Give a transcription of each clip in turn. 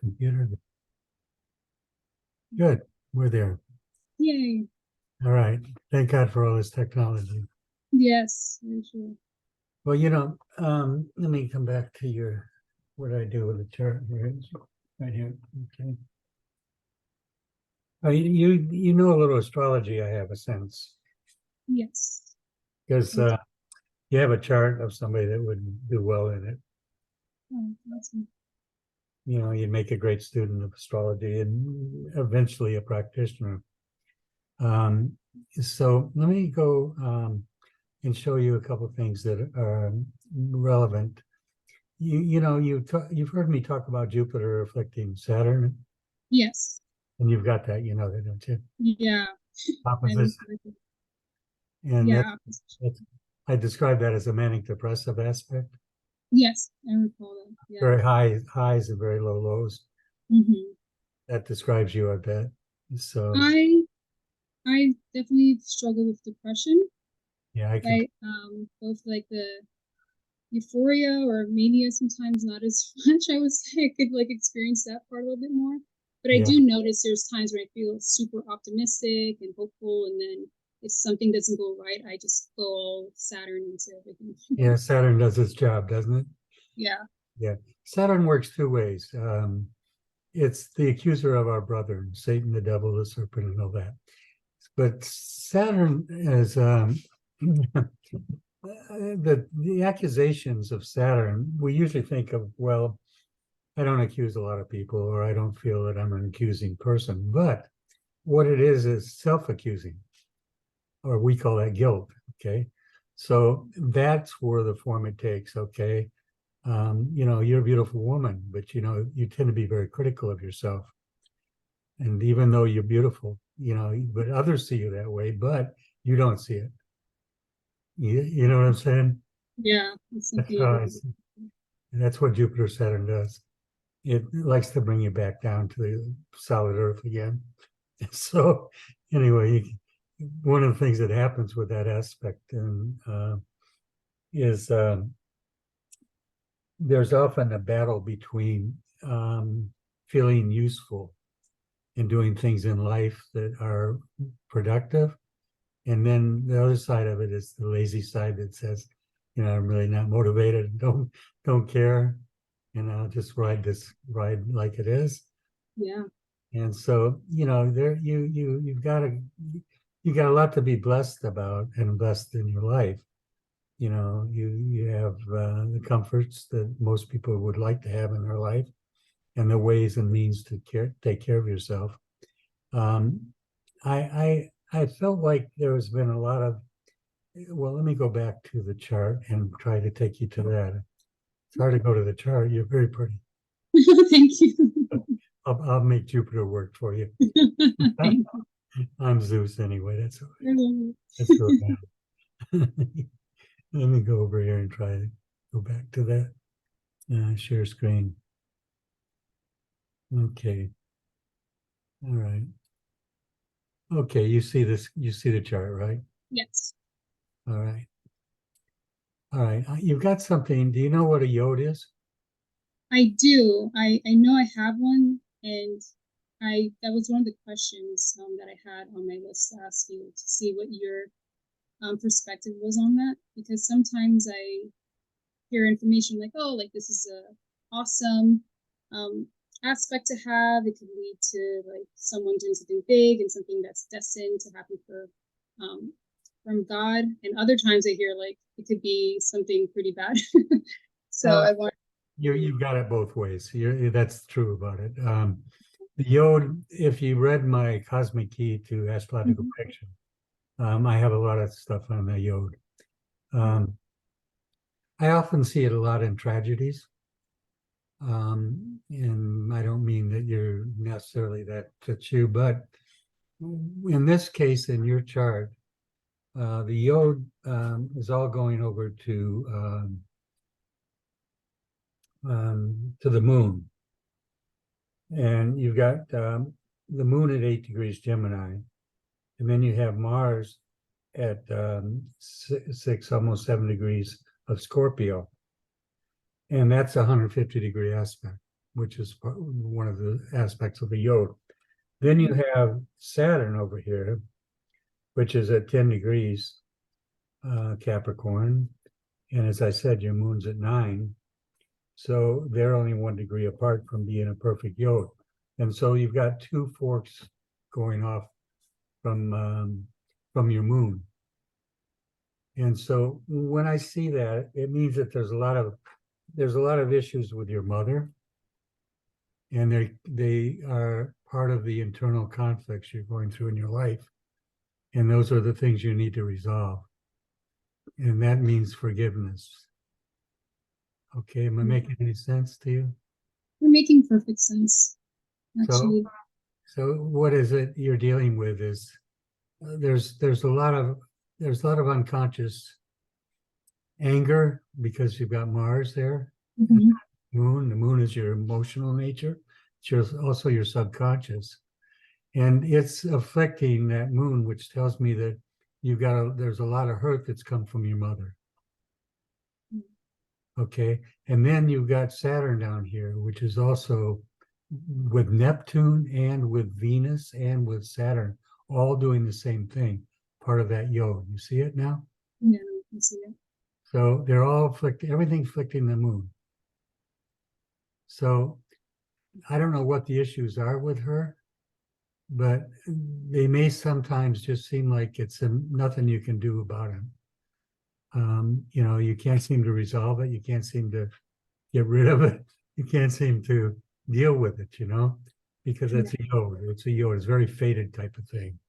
computer. Good, we're there. Yay. All right. Thank God for all this technology. Yes, very true. Well, let me come back to what I do with the chart here. Right here. Okay. You know a little astrology, I have a sense, Yes. because you have a chart of somebody that would do well in it. Oh, awesome. You'd make a great student of astrology and eventually a practitioner. So let me go and show you a couple of things that are relevant. You've heard me talk about Jupiter afflicting Saturn, Yes. and you've got that, that, don't you? Yeah. Opposition. And Yeah. I describe that as a manic depressive aspect. Yes, I recall that. Yeah. Very high highs and very low lows. Mm-hmm. That describes you, I bet. So I definitely struggle with depression. yeah, I can. Both like the euphoria or mania sometimes not as much. I would say I could like experience that part a little bit more. But I do notice there's times where I feel super optimistic and hopeful, and then if something doesn't go right, I just go all Saturn into everything. Yeah, Saturn does its job, doesn't it? Yeah. Yeah. Saturn works two ways. It's the accuser of our brother, Satan, the devil, the serpent, and all that. But Saturn is the accusations of Saturn. We usually think of, well, I don't accuse a lot of people, or I don't feel that I'm an accusing person. But what it is self-accusing, or we call that guilt. Okay, so that's where the form it takes. Okay, you're a beautiful woman, but you tend to be very critical of yourself. And even though you're beautiful, but others see you that way, but you don't see it. You know what I'm saying? Yeah. That's what Jupiter Saturn does. It likes to bring you back down to the solid Earth again. So anyway, one of the things that happens with that aspect is there's often a battle between feeling useful and doing things in life that are productive, and then the other side of it is the lazy side that says, I'm really not motivated, don't care, just ride like it is. Yeah. And so there you've got a lot to be blessed about and blessed in your life. You have the comforts that most people would like to have in their life, and the ways and means to take care of yourself. I felt like there has been a lot of, well, let me go back to the chart and try to take you to that. It's hard to go to the chart. You're very pretty. Thank you. I'll make Jupiter work for you. I'm Zeus anyway. That's all right. That's all right. Let me go over here and try to go back to that. Share screen. Okay. All right. Okay, you see the chart, right? Yes. All right. All right. You've got something. Do you know what a yod is? I do. I know I have one, and that was one of the questions that I had on my list to ask you, to see what your perspective was on that, because sometimes I hear information like, oh, like this is a awesome aspect to have. It could lead to like someone doing something big and something that's destined to happen from God. And other times I hear like it could be something pretty bad. So I want you've got it both ways. That's true about it. The yod, if you read my Cosmic Key to Astrological Fiction, I have a lot of stuff on the yod. I often see it a lot in tragedies. And I don't mean that you're necessarily that's you, but in this case, in your chart, the yod is all going over to the moon, and you've got the moon at 8 degrees Gemini, and then you have Mars at 6, almost 7 degrees of Scorpio, and that's a 150-degree aspect. which is one of the aspects of the yod. Then you have Saturn over here, which is at 10 degrees Capricorn. And as I said, your moon's at 9. So they're only 1 degree apart from being a perfect yod. And so you've got 2 forks going off from your moon. And so when I see that, it means that there's a lot of issues with your mother, and they are part of the internal conflicts you're going through in your life. And those are the things you need to resolve. And that means forgiveness. Okay, am I making any sense to you? You're making perfect sense, actually. So what is it you're dealing with is there's a lot of unconscious anger because you've got Mars there. Mhm. Moon. The moon is your emotional nature. It's also your subconscious. And it's afflicting that moon, which tells me that there's a lot of hurt that's come from your mother. Okay. And then you've got Saturn down here, which is also with Neptune and with Venus and with Saturn, all doing the same thing, part of that yod. You see it now? Yeah, I can see it. So they're all everything afflicting the moon. So I don't know what the issues are with her, but they may sometimes just seem like it's nothing you can do about it. You can't seem to resolve it. You can't seem to get rid of it. You can't seem to deal with it, because it's a yod. It's a yod. It's a very fated type of thing.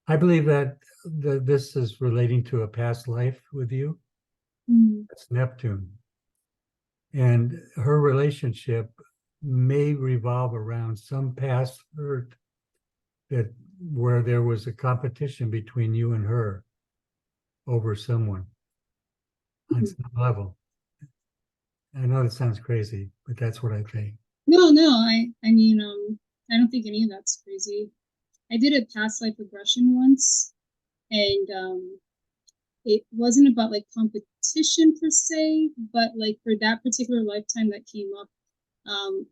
I believe that this is relating to a past life with you. It's Neptune. And her relationship may revolve around some past hurt where there was a competition between you and her over someone on some level. I know that sounds crazy, but that's what I think. No, I mean, I don't think any of that's crazy. I did a past life regression once, and it wasn't about like competition per se, but like for that particular lifetime that came up,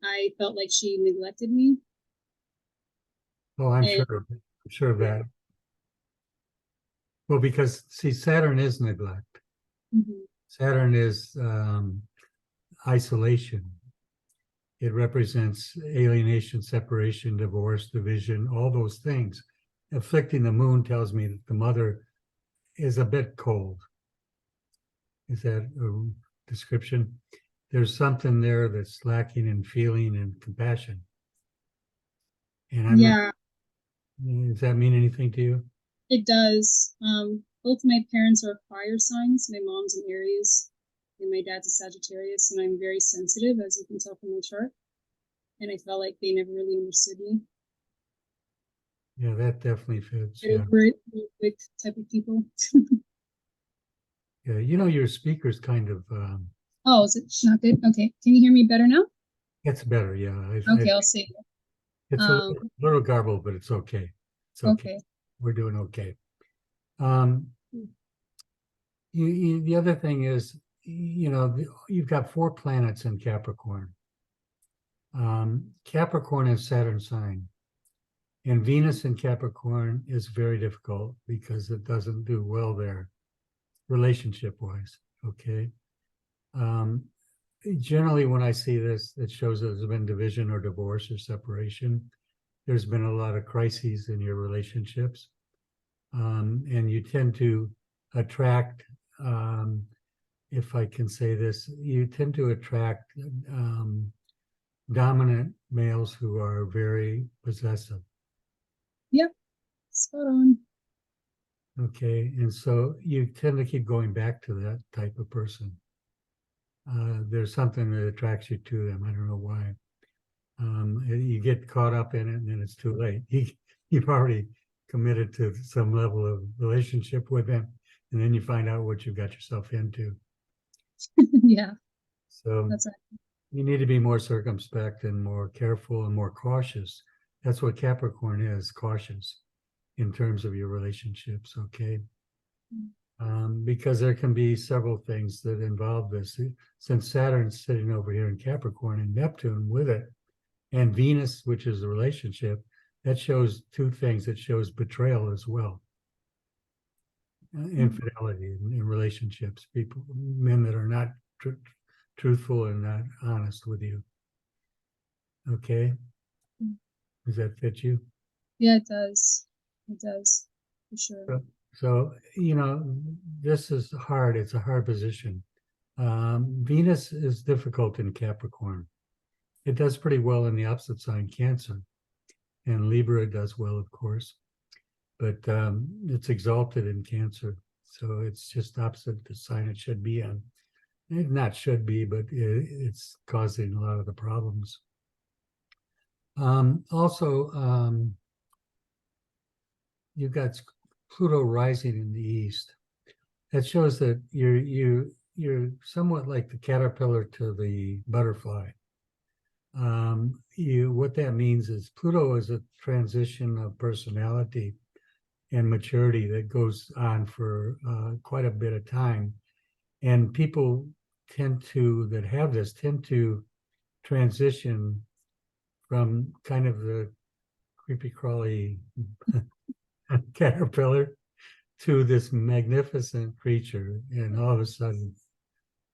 I felt like she neglected me. Oh, I'm sure of that. Well, because see, Saturn is neglect. Mhm. Saturn is isolation. It represents alienation, separation, divorce, division, all those things. Afflicting the moon tells me that the mother is a bit cold. Is that a description? There's something there that's lacking in feeling and compassion. And does that mean anything to you? It does. Both my parents are fire signs. My mom's an Aries, and my dad's a Sagittarius, and I'm very sensitive, as you can tell from my chart. And I felt like they never really understood me. Yeah, that definitely fits. They're Yeah. very quick type of people. Yeah, your speaker's kind of Oh, is it not good? Okay. Can you hear me better now? gets better. Yeah, Okay, I'll save it. it's a little garbled, but it's okay. It's okay. Okay. We're doing okay. The other thing is, you've got 4 planets in Capricorn. Capricorn is Saturn sign, and Venus in Capricorn is very difficult because it doesn't do well there, relationship-wise. Okay. Generally, when I see this, it shows that there's been division or divorce or separation. There's been a lot of crises in your relationships, and you tend to attract, if I can say this, you tend to attract dominant males who are very possessive. Yep, spot on. Okay, and so you tend to keep going back to that type of person. There's something that attracts you to them. I don't know why. You get caught up in it, and then it's too late. You've already committed to some level of relationship with them, and then you find out what you've got yourself into. Yeah, So that's right. you need to be more circumspect and more careful and more cautious. That's what Capricorn is, cautious in terms of your relationships. Okay. because there can be several things that involve this. Since Saturn's sitting over here in Capricorn and Neptune with it, and Venus, which is the relationship, that shows two things. It shows betrayal as well, infidelity in relationships, people, men that are not truthful and not honest with you. Okay, does that fit you? Yeah, it does. It does, for sure. So, this is hard. It's a hard position. Venus is difficult in Capricorn. It does pretty well in the opposite sign, Cancer. And Libra does well, of course. But it's exalted in Cancer. So it's just opposite the sign it should be in. It not should be, but it's causing a lot of the problems. Also, you've got Pluto rising in the east. That shows that you're somewhat like the caterpillar to the butterfly. What that means is Pluto is a transition of personality and maturity that goes on for quite a bit of time, and people tend to transition from kind of the creepy crawly caterpillar to this magnificent creature, and all of a sudden,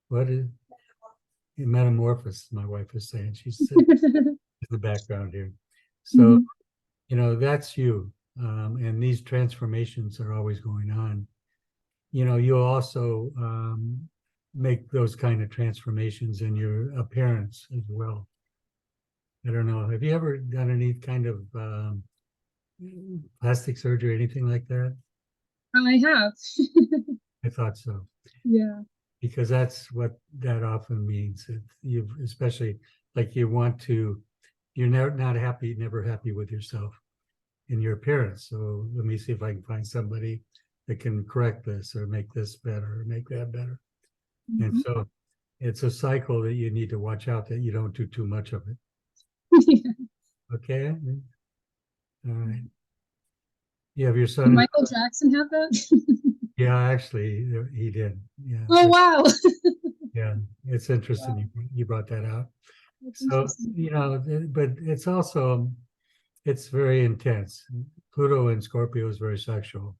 what is metamorphosis? My wife is saying, she's in the background here. So, that's you, and these transformations are always going on. You'll also make those kind of transformations in your appearance as well. I don't know. Have you ever done any kind of plastic surgery, anything like that? I have. I thought so. Yeah. Because that's what that often means. You've especially like you're never happy with yourself in your appearance. So let me see if I can find somebody that can correct this or make this better or make that better. Mm-hmm. And so it's a cycle that you need to watch out that you don't do too much of it. Yeah. Okay. All right. You have your son. Did Michael Jackson have that? Yeah, actually, he did. Yeah. Oh, wow. Yeah, it's interesting. Wow. You brought that out. So, but it's very intense. Pluto and Scorpio is very sexual.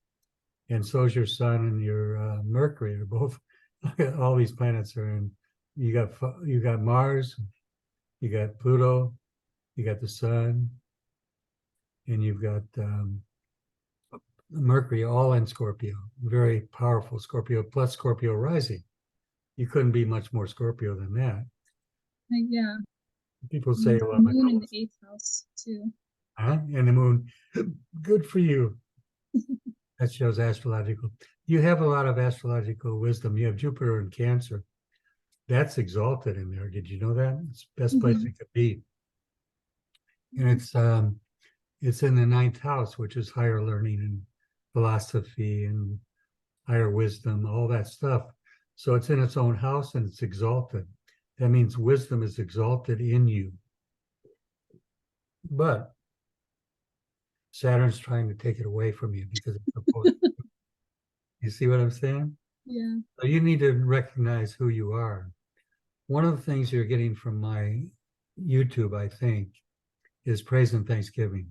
And so is your Sun and your Mercury are both, all these planets are in. You got Mars, you got Pluto, you got the Sun, and you've got Mercury all in Scorpio, very powerful Scorpio, plus Scorpio rising. You couldn't be much more Scorpio than that. Yeah. People say, well, the moon in the 8th house too. And the moon, good for you. That shows astrological. You have a lot of astrological wisdom. You have Jupiter in Cancer. That's exalted in there. Did you know that? It's the best place it could be. And it's in the 9th house, which is higher learning and philosophy and higher wisdom, all that stuff. So it's in its own house and it's exalted. That means wisdom is exalted in you. But Saturn's trying to take it away from you because it's opposed. You see what I'm saying? Yeah. So you need to recognize who you are. One of the things you're getting from my YouTube, I think, is praise and thanksgiving.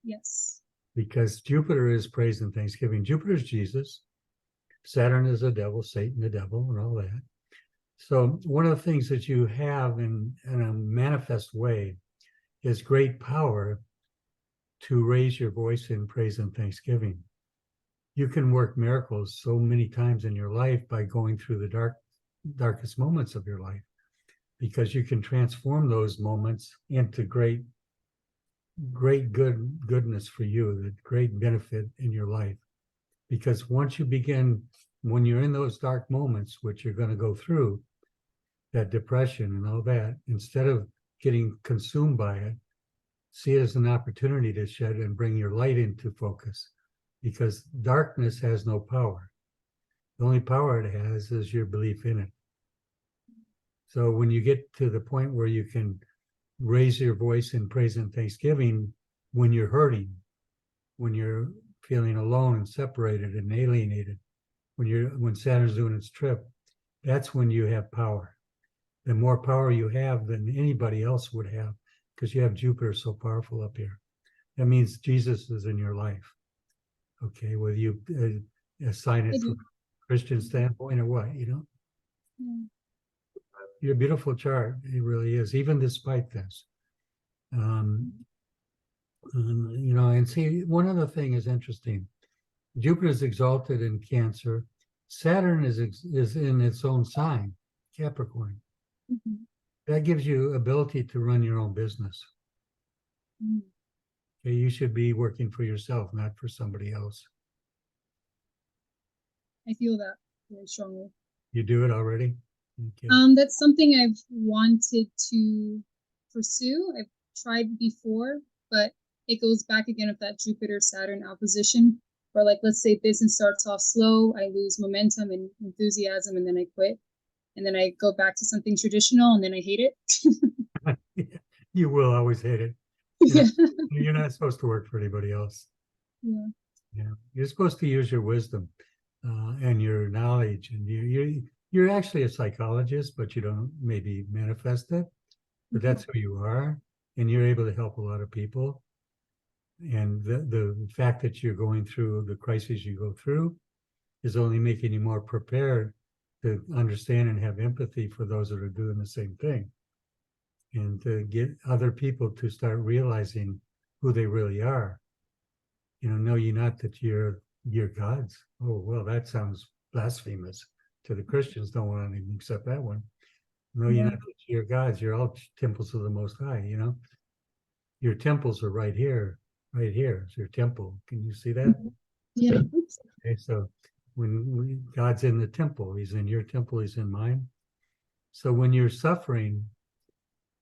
Yes. Because Jupiter is praise and thanksgiving. Jupiter is Jesus. Saturn is the devil, Satan, the devil, and all that. So one of the things that you have in a manifest way is great power to raise your voice in praise and thanksgiving. You can work miracles so many times in your life by going through the darkest moments of your life, because you can transform those moments into great goodness for you, the great benefit in your life. Because once you begin, when you're in those dark moments, which you're going to go through, that depression and all that, instead of getting consumed by it, see it as an opportunity to shed and bring your light into focus, because darkness has no power. The only power it has is your belief in it. So when you get to the point where you can raise your voice in praise and thanksgiving when you're hurting, when you're feeling alone and separated and alienated, when Saturn's doing its trip, that's when you have power. The more power you have than anybody else would have, because you have Jupiter so powerful up here. That means Jesus is in your life. Okay, whether you assign it from a Christian standpoint or what, Yeah. Your beautiful chart, it really is, even despite this. And see, one other thing is interesting. Jupiter is exalted in Cancer. Saturn is in its own sign, Capricorn. Mhm. That gives you ability to run your own business. Mhm. Okay, you should be working for yourself, not for somebody else. I feel that very strongly. You do it already? Okay. That's something I've wanted to pursue. I've tried before, but it goes back again with that Jupiter-Saturn opposition, where like, let's say business starts off slow, I lose momentum and enthusiasm, and then I quit. And then I go back to something traditional, and then I hate it. You will always hate it. Yeah. You're not supposed to work for anybody else. Yeah. Yeah, you're supposed to use your wisdom and your knowledge, and you're actually a psychologist, but you don't maybe manifest it. But that's who you are, and you're able to help a lot of people. And the fact that you're going through the crises you go through is only making you more prepared to understand and have empathy for those that are doing the same thing, and to get other people to start realizing who they really are. Know ye not that you're gods? Oh, well, that sounds blasphemous to the Christians. Don't want to even accept that one. Know ye Yeah. not that you're gods? You're all temples of the Most High. Your temples are right here. Right here is your temple. Can you see that? Yeah. Okay, so when God's in the temple, he's in your temple, he's in mine. So when you're suffering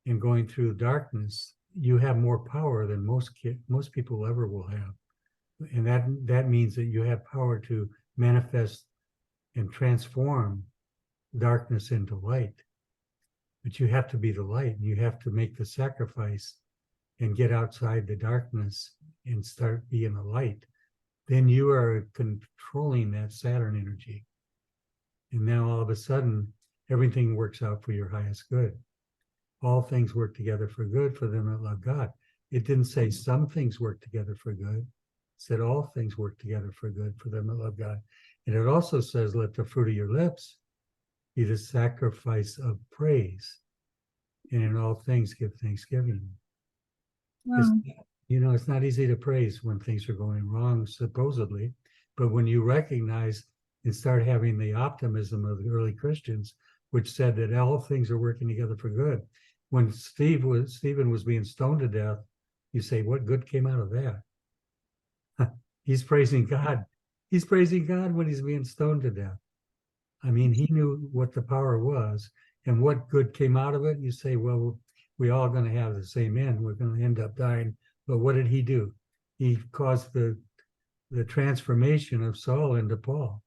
and going through darkness, you have more power than most people ever will have. And that means that you have power to manifest and transform darkness into light. But you have to be the light, and you have to make the sacrifice and get outside the darkness and start being a light. Then you are controlling that Saturn energy. And now all of a sudden, everything works out for your highest good. All things work together for good for them that love God. It didn't say some things work together for good. It said all things work together for good for them that love God. And it also says, let the fruit of your lips be the sacrifice of praise. And in all things give thanksgiving. Wow. It's not easy to praise when things are going wrong, supposedly. But when you recognize and start having the optimism of the early Christians, which said that all things are working together for good. When Stephen was being stoned to death, you say, what good came out of that? He's praising God. He's praising God when he's being stoned to death. I mean, he knew what the power was and what good came out of it. You say, well, we're all going to have the same end. We're going to end up dying. But what did he do? He caused the transformation of Saul into Paul.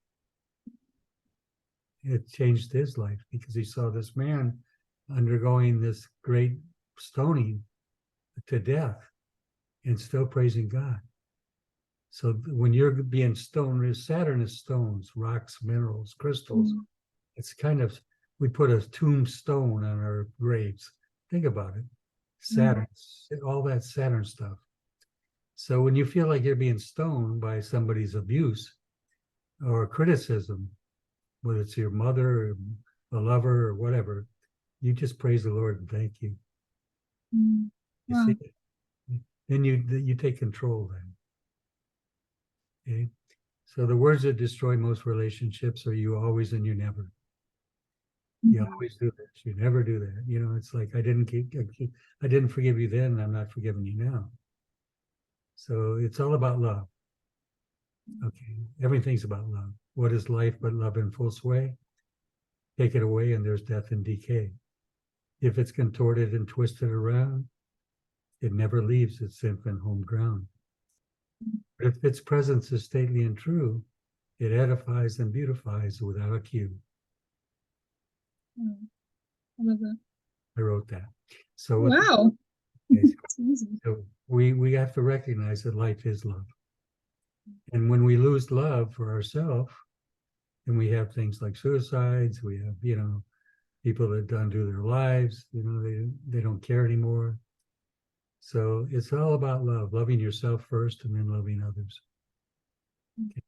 It changed his life because he saw this man undergoing this great stoning to death and still praising God. So when you're being stoned, Saturn is stones, rocks, minerals, crystals. It's kind of, we put a tombstone on our graves. Think about it. Saturn, all that Saturn stuff. So when you feel like you're being stoned by somebody's abuse or criticism, whether it's your mother, or a lover, or whatever, you just praise the Lord and thank you. You see it? Then you take control then. Okay. So the words that destroy most relationships are you always and you never. You always do this. You never do that. It's like I didn't forgive you then. I'm not forgiving you now. So it's all about love. Okay. Everything's about love. What is life but love in full sway? Take it away and there's death and decay. If it's contorted and twisted around, it never leaves its infant home ground. But if its presence is stately and true, it edifies and beautifies without a cue. I love that. I wrote that. So wow. So we have to recognize that life is love. And when we lose love for ourselves, And we have things like suicides. We have, people that undo their lives. They don't care anymore. So it's all about love, loving yourself first and then loving others. Okay.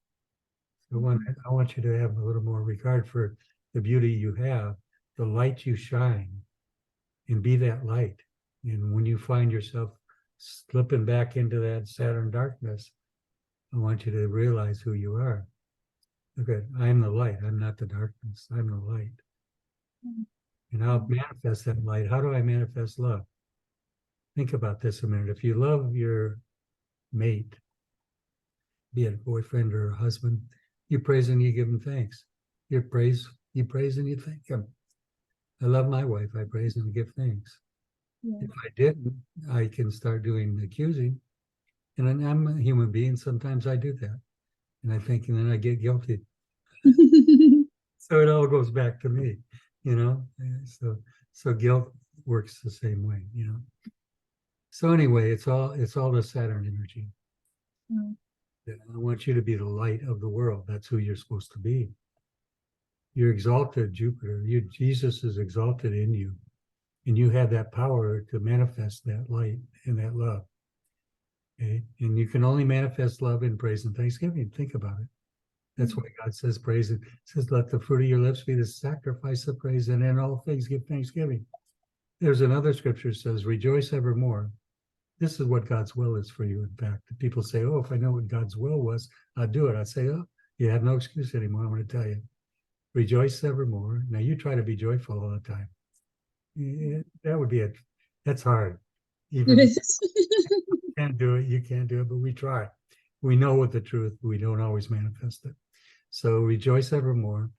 So I want you to have a little more regard for the beauty you have, the light you shine, and be that light. And when you find yourself slipping back into that Saturn darkness, I want you to realize who you are. Okay, I'm the light. I'm not the darkness. I'm the light. And I'll manifest that light. How do I manifest love? Think about this a minute. If you love your mate, be it a boyfriend or a husband, you praise and you give him thanks. You praise and you thank him. I love my wife. I praise and give thanks. Yeah. If I didn't, I can start doing accusing. And I'm a human being. Sometimes I do that. And I think, and then I get guilty. So it all goes back to me, So guilt works the same way, So anyway, it's all the Saturn energy. Mm. I want you to be the light of the world. That's who you're supposed to be. You're exalted, Jupiter. Jesus is exalted in you. And you have that power to manifest that light and that love. Okay? And you can only manifest love in praise and thanksgiving. Think about it. That's why God says praise. It says, let the fruit of your lips be the sacrifice of praise, and in all things give thanksgiving. There's another scripture that says, rejoice evermore. This is what God's will is for you. In fact, people say, oh, if I know what God's will was, I'd do it. I'd say, oh, you have no excuse anymore. I'm going to tell you. Rejoice evermore. Now, you try to be joyful all the time. That would be it. That's hard. Even if you can't do it, but we try. We know what the truth, we don't always manifest it. So rejoice evermore.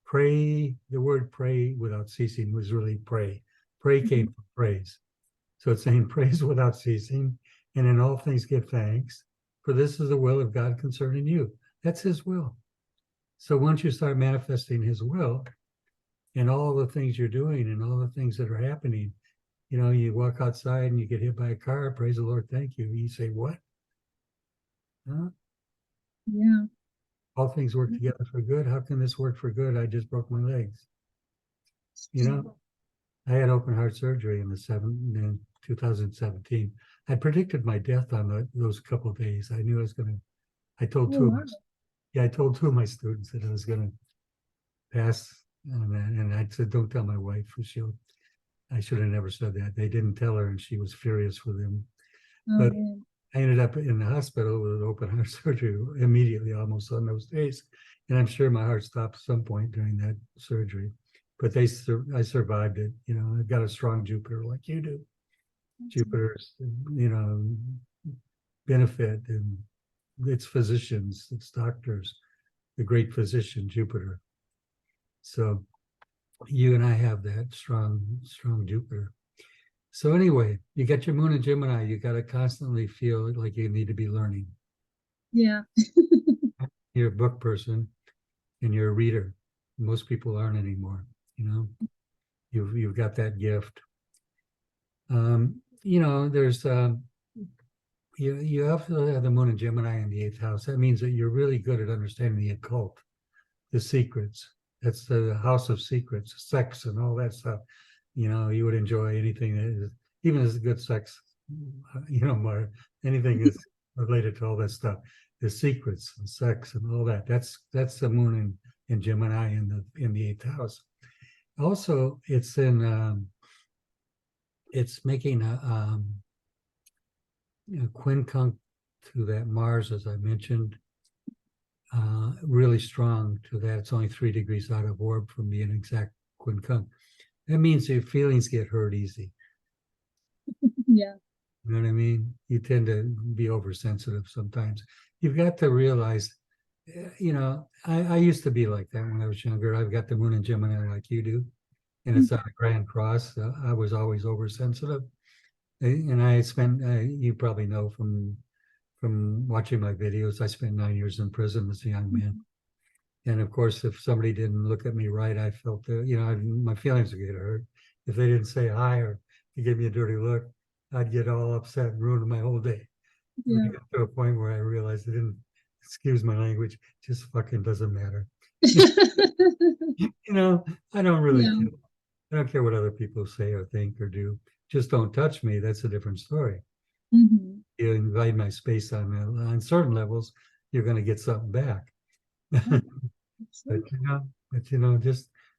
Pray, the word pray without ceasing was really pray. Pray came from praise. So it's saying praise without ceasing, and in all things give thanks, for this is the will of God concerning you. That's his will. So once you start manifesting his will in all the things you're doing and all the things that are happening, you walk outside and you get hit by a car, praise the Lord, thank you. You say, what? Huh? Yeah. All things work together for good. How can this work for good? I just broke my legs. I had open heart surgery in 2017. I predicted my death on those couple of days. I knew I was going to. I told I told two of my students that I was going to pass, and I said, "Don't tell my wife, for I should have never said that." They didn't tell her, and she was furious with them. But I ended up in the hospital with open heart surgery immediately, almost on those days. And I'm sure my heart stopped at some point during that surgery. But I survived it. I've got a strong Jupiter like you do. Jupiter's, benefit, and it's physicians, it's doctors, the great physician, Jupiter. So you and I have that strong Jupiter. So anyway, you got your moon in Gemini. You got to constantly feel like you need to be learning. Yeah. You're a book person and you're a reader. Most people aren't anymore. You've got that gift. There's you also have the moon in Gemini in the 8th house. That means that you're really good at understanding the occult, the secrets. That's the house of secrets, sex and all that stuff. You would enjoy anything that is, even as good sex, anything is related to all that stuff. The secrets and sex and all that. That's the moon in Gemini in the 8th house. Also, it's it's making a quincunx to that Mars, as I mentioned, really strong to that. It's only 3 degrees out of orb from being an exact quincunx. That means your feelings get hurt easy. Yeah. You know what I mean? You tend to be oversensitive sometimes. You've got to realize, I used to be like that when I was younger. I've got the moon in Gemini like you do, and it's on a grand cross. I was always oversensitive. And I spent, you probably know from watching my videos, I spent 9 years in prison as a young man. And of course, if somebody didn't look at me right, I felt my feelings would get hurt. If they didn't say hi or give me a dirty look, I'd get all upset and ruin my whole day. Yeah. I got to a point where I realized it didn't, excuse my language, just fucking doesn't matter. You know, I don't really Yeah. care. I don't care what other people say or think or do. Just don't touch me. That's a different story. Hmm. You invade my space on certain levels, you're going to get something back. Yeah, But true.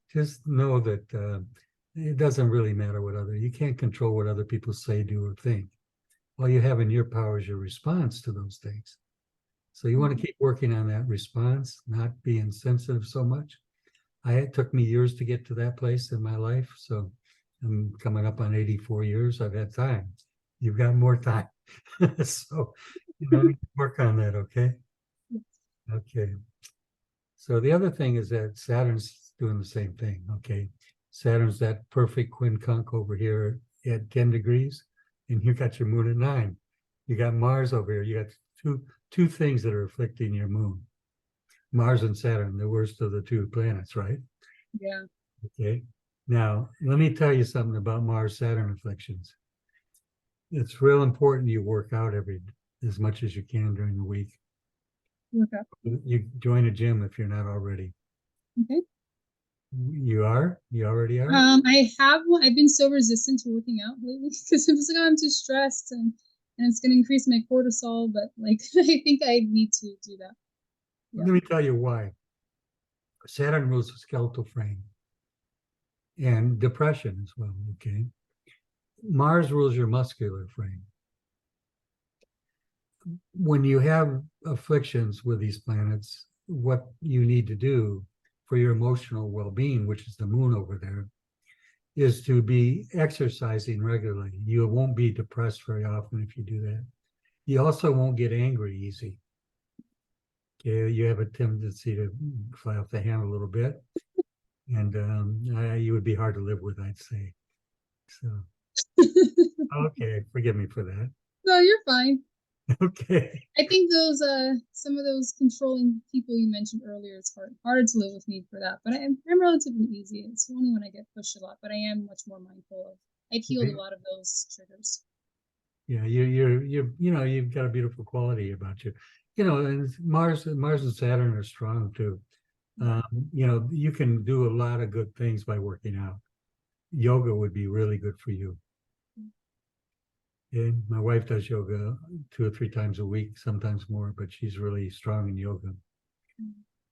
just know that it doesn't really matter what other. You can't control what other people say, do, or think. All you have in your power is your response to those things. So you want to keep working on that response, not being sensitive so much. It took me years to get to that place in my life. So I'm coming up on 84 years. I've had time. You've got more time. So, work on that. Okay. Okay. So the other thing is that Saturn's doing the same thing. Okay. Saturn's that perfect quincunx over here at 10 degrees, and you got your moon at 9. You got Mars over here. You got two things that are afflicting your moon. Mars and Saturn, the worst of the two planets, right? Yeah. Okay. Now, let me tell you something about Mars-Saturn afflictions. It's real important you work out as much as you can during the week. Okay. You join a gym if you're not already. Okay. You are? You already are? I have one. I've been so resistant to working out lately because I'm just like, oh, I'm too stressed and it's going to increase my cortisol. But like, I think I need to do that. Yeah. Let me tell you why. Saturn rules the skeletal frame and depression as well. Okay. Mars rules your muscular frame. When you have afflictions with these planets, what you need to do for your emotional well-being, which is the moon over there, is to be exercising regularly. You won't be depressed very often if you do that. You also won't get angry easy. Okay, you have a tendency to fly off the handle a little bit, and you would be hard to live with, I'd say. So, okay, forgive me for that. No, you're fine. Okay. I think those some of those controlling people you mentioned earlier, it's harder to live with me for that. But I'm relatively easy. It's only when I get pushed a lot, but I am much more mindful of. I've healed a lot of those triggers. Yeah, you've got a beautiful quality about you. And Mars and Saturn are strong too. You can do a lot of good things by working out. Yoga would be really good for you. And my wife does yoga 2 or 3 times a week, sometimes more, but she's really strong in yoga.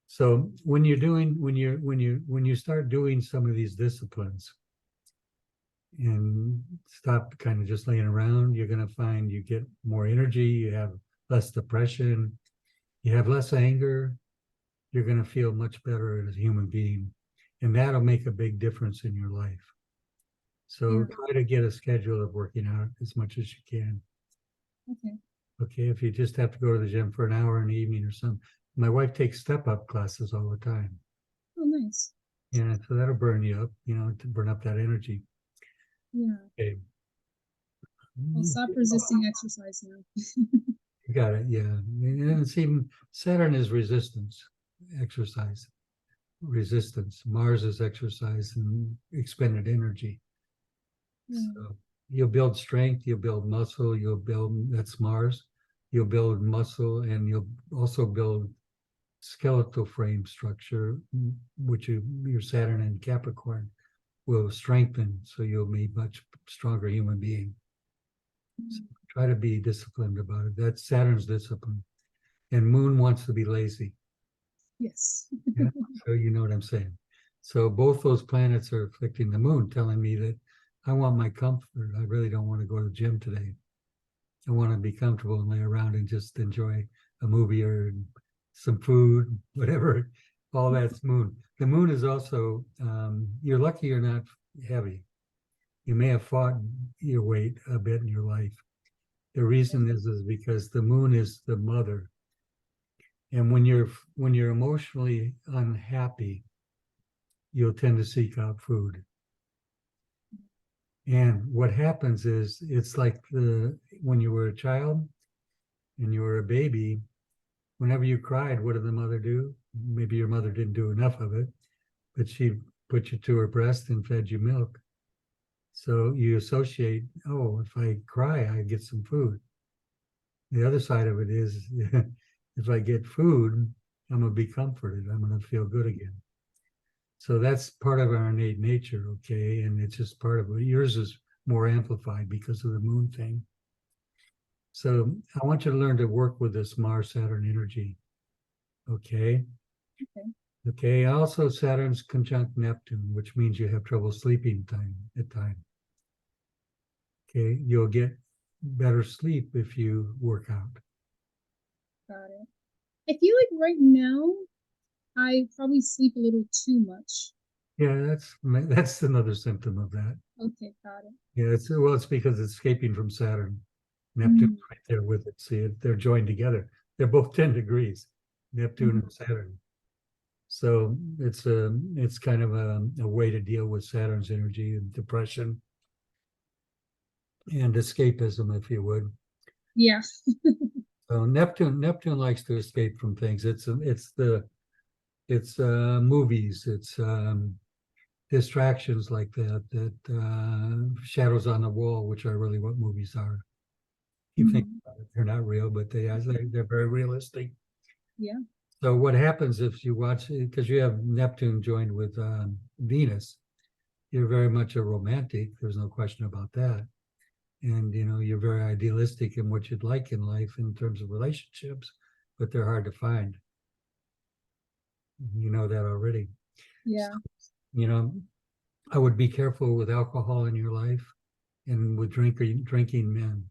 So when you start doing some of these disciplines and stop kind of just laying around, you're going to find you get more energy, you have less depression, you have less anger, you're going to feel much better as a human being. And that'll make a big difference in your life. So try to get a schedule of working out as much as you can. Okay. Okay, if you just have to go to the gym for an hour in the evening or something. My wife takes step-up classes all the time. Oh, nice. Yeah, so that'll burn you up, to burn up that energy. Yeah. Okay. I'll stop resisting exercise now. You got it, yeah. And see, Saturn is resistance, exercise, resistance. Mars is exercise and expended energy. Yeah. So you'll build strength, you'll build muscle, that's Mars. You'll build muscle and you'll also build skeletal frame structure, which your Saturn and Capricorn will strengthen. So you'll be much stronger human being. So try to be disciplined about it. That's Saturn's discipline. And Moon wants to be lazy. Yes. Yeah. So you know what I'm saying. So both those planets are afflicting the Moon, telling me that I want my comfort. I really don't want to go to the gym today. I want to be comfortable and lay around and just enjoy a movie or some food, whatever. All that's Moon. The Moon is also, you're lucky you're not heavy. You may have fought your weight a bit in your life. The reason is because the Moon is the mother. And when you're emotionally unhappy, you'll tend to seek out food. And what happens is it's like when you were a child and you were a baby, whenever you cried, what did the mother do? Maybe your mother didn't do enough of it, but she put you to her breast and fed you milk. So you associate, oh, if I cry, I get some food. The other side of it is if I get food, I'm going to be comforted. I'm going to feel good again. So that's part of our innate nature, okay? And it's just part of it. Yours is more amplified because of the moon thing. So I want you to learn to work with this Mars-Saturn energy, okay? Okay. Okay, also Saturn's conjunct Neptune, which means you have trouble sleeping at time. Okay, you'll get better sleep if you work out. Got it. I feel like right now I probably sleep a little too much. Yeah, that's another symptom of that. Okay, got it. Yeah, it's because it's escaping from Saturn. Neptune's right there with it. See, they're joined together. They're both 10 degrees, Neptune and Saturn. So it's kind of a way to deal with Saturn's energy and depression and escapism, if you would. Yeah. So Neptune likes to escape from things. It's movies, it's distractions like that shadows on the wall, which are really what movies are. You think about it, they're not real, but they're very realistic. Yeah. So what happens if you watch, because you have Neptune joined with Venus, you're very much a romantic. There's no question about that. And, you're very idealistic in what you'd like in life in terms of relationships, but they're hard to find. You know that already. Yeah. So, I would be careful with alcohol in your life and with drinking men.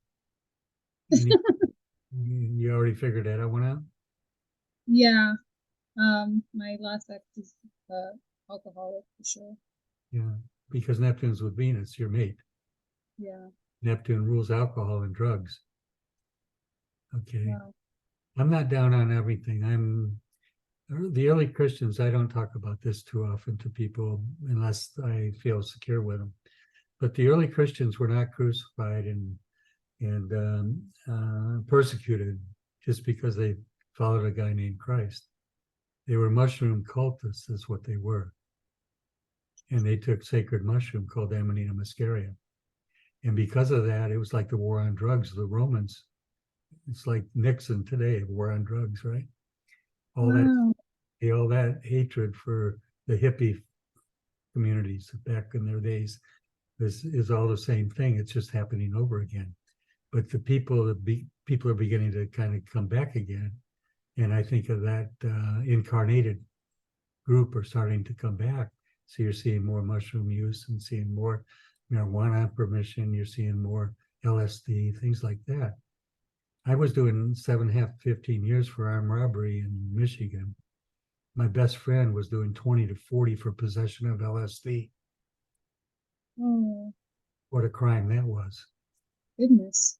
You already figured that one out? Yeah. My last ex is alcoholic for sure. Yeah, because Neptune's with Venus, your mate. Yeah. Neptune rules alcohol and drugs. Okay. Wow. I'm not down on everything. The early Christians, I don't talk about this too often to people unless I feel secure with them. But the early Christians were not crucified and persecuted just because they followed a guy named Christ. They were mushroom cultists, is what they were. And they took sacred mushroom called Amanita muscaria. And because of that, it was like the war on drugs. The Romans, it's like Nixon today, war on drugs, right? All that hatred for the hippie communities back in their days is all the same thing. It's just happening over again. But the people are beginning to kind of come back again, and I think of that incarnated group are starting to come back. So you're seeing more mushroom use and seeing more marijuana permission. You're seeing more LSD, things like that. I was doing 15 years for armed robbery in Michigan. My best friend was doing 20 to 40 for possession of LSD. Oh, What a crime that was. goodness.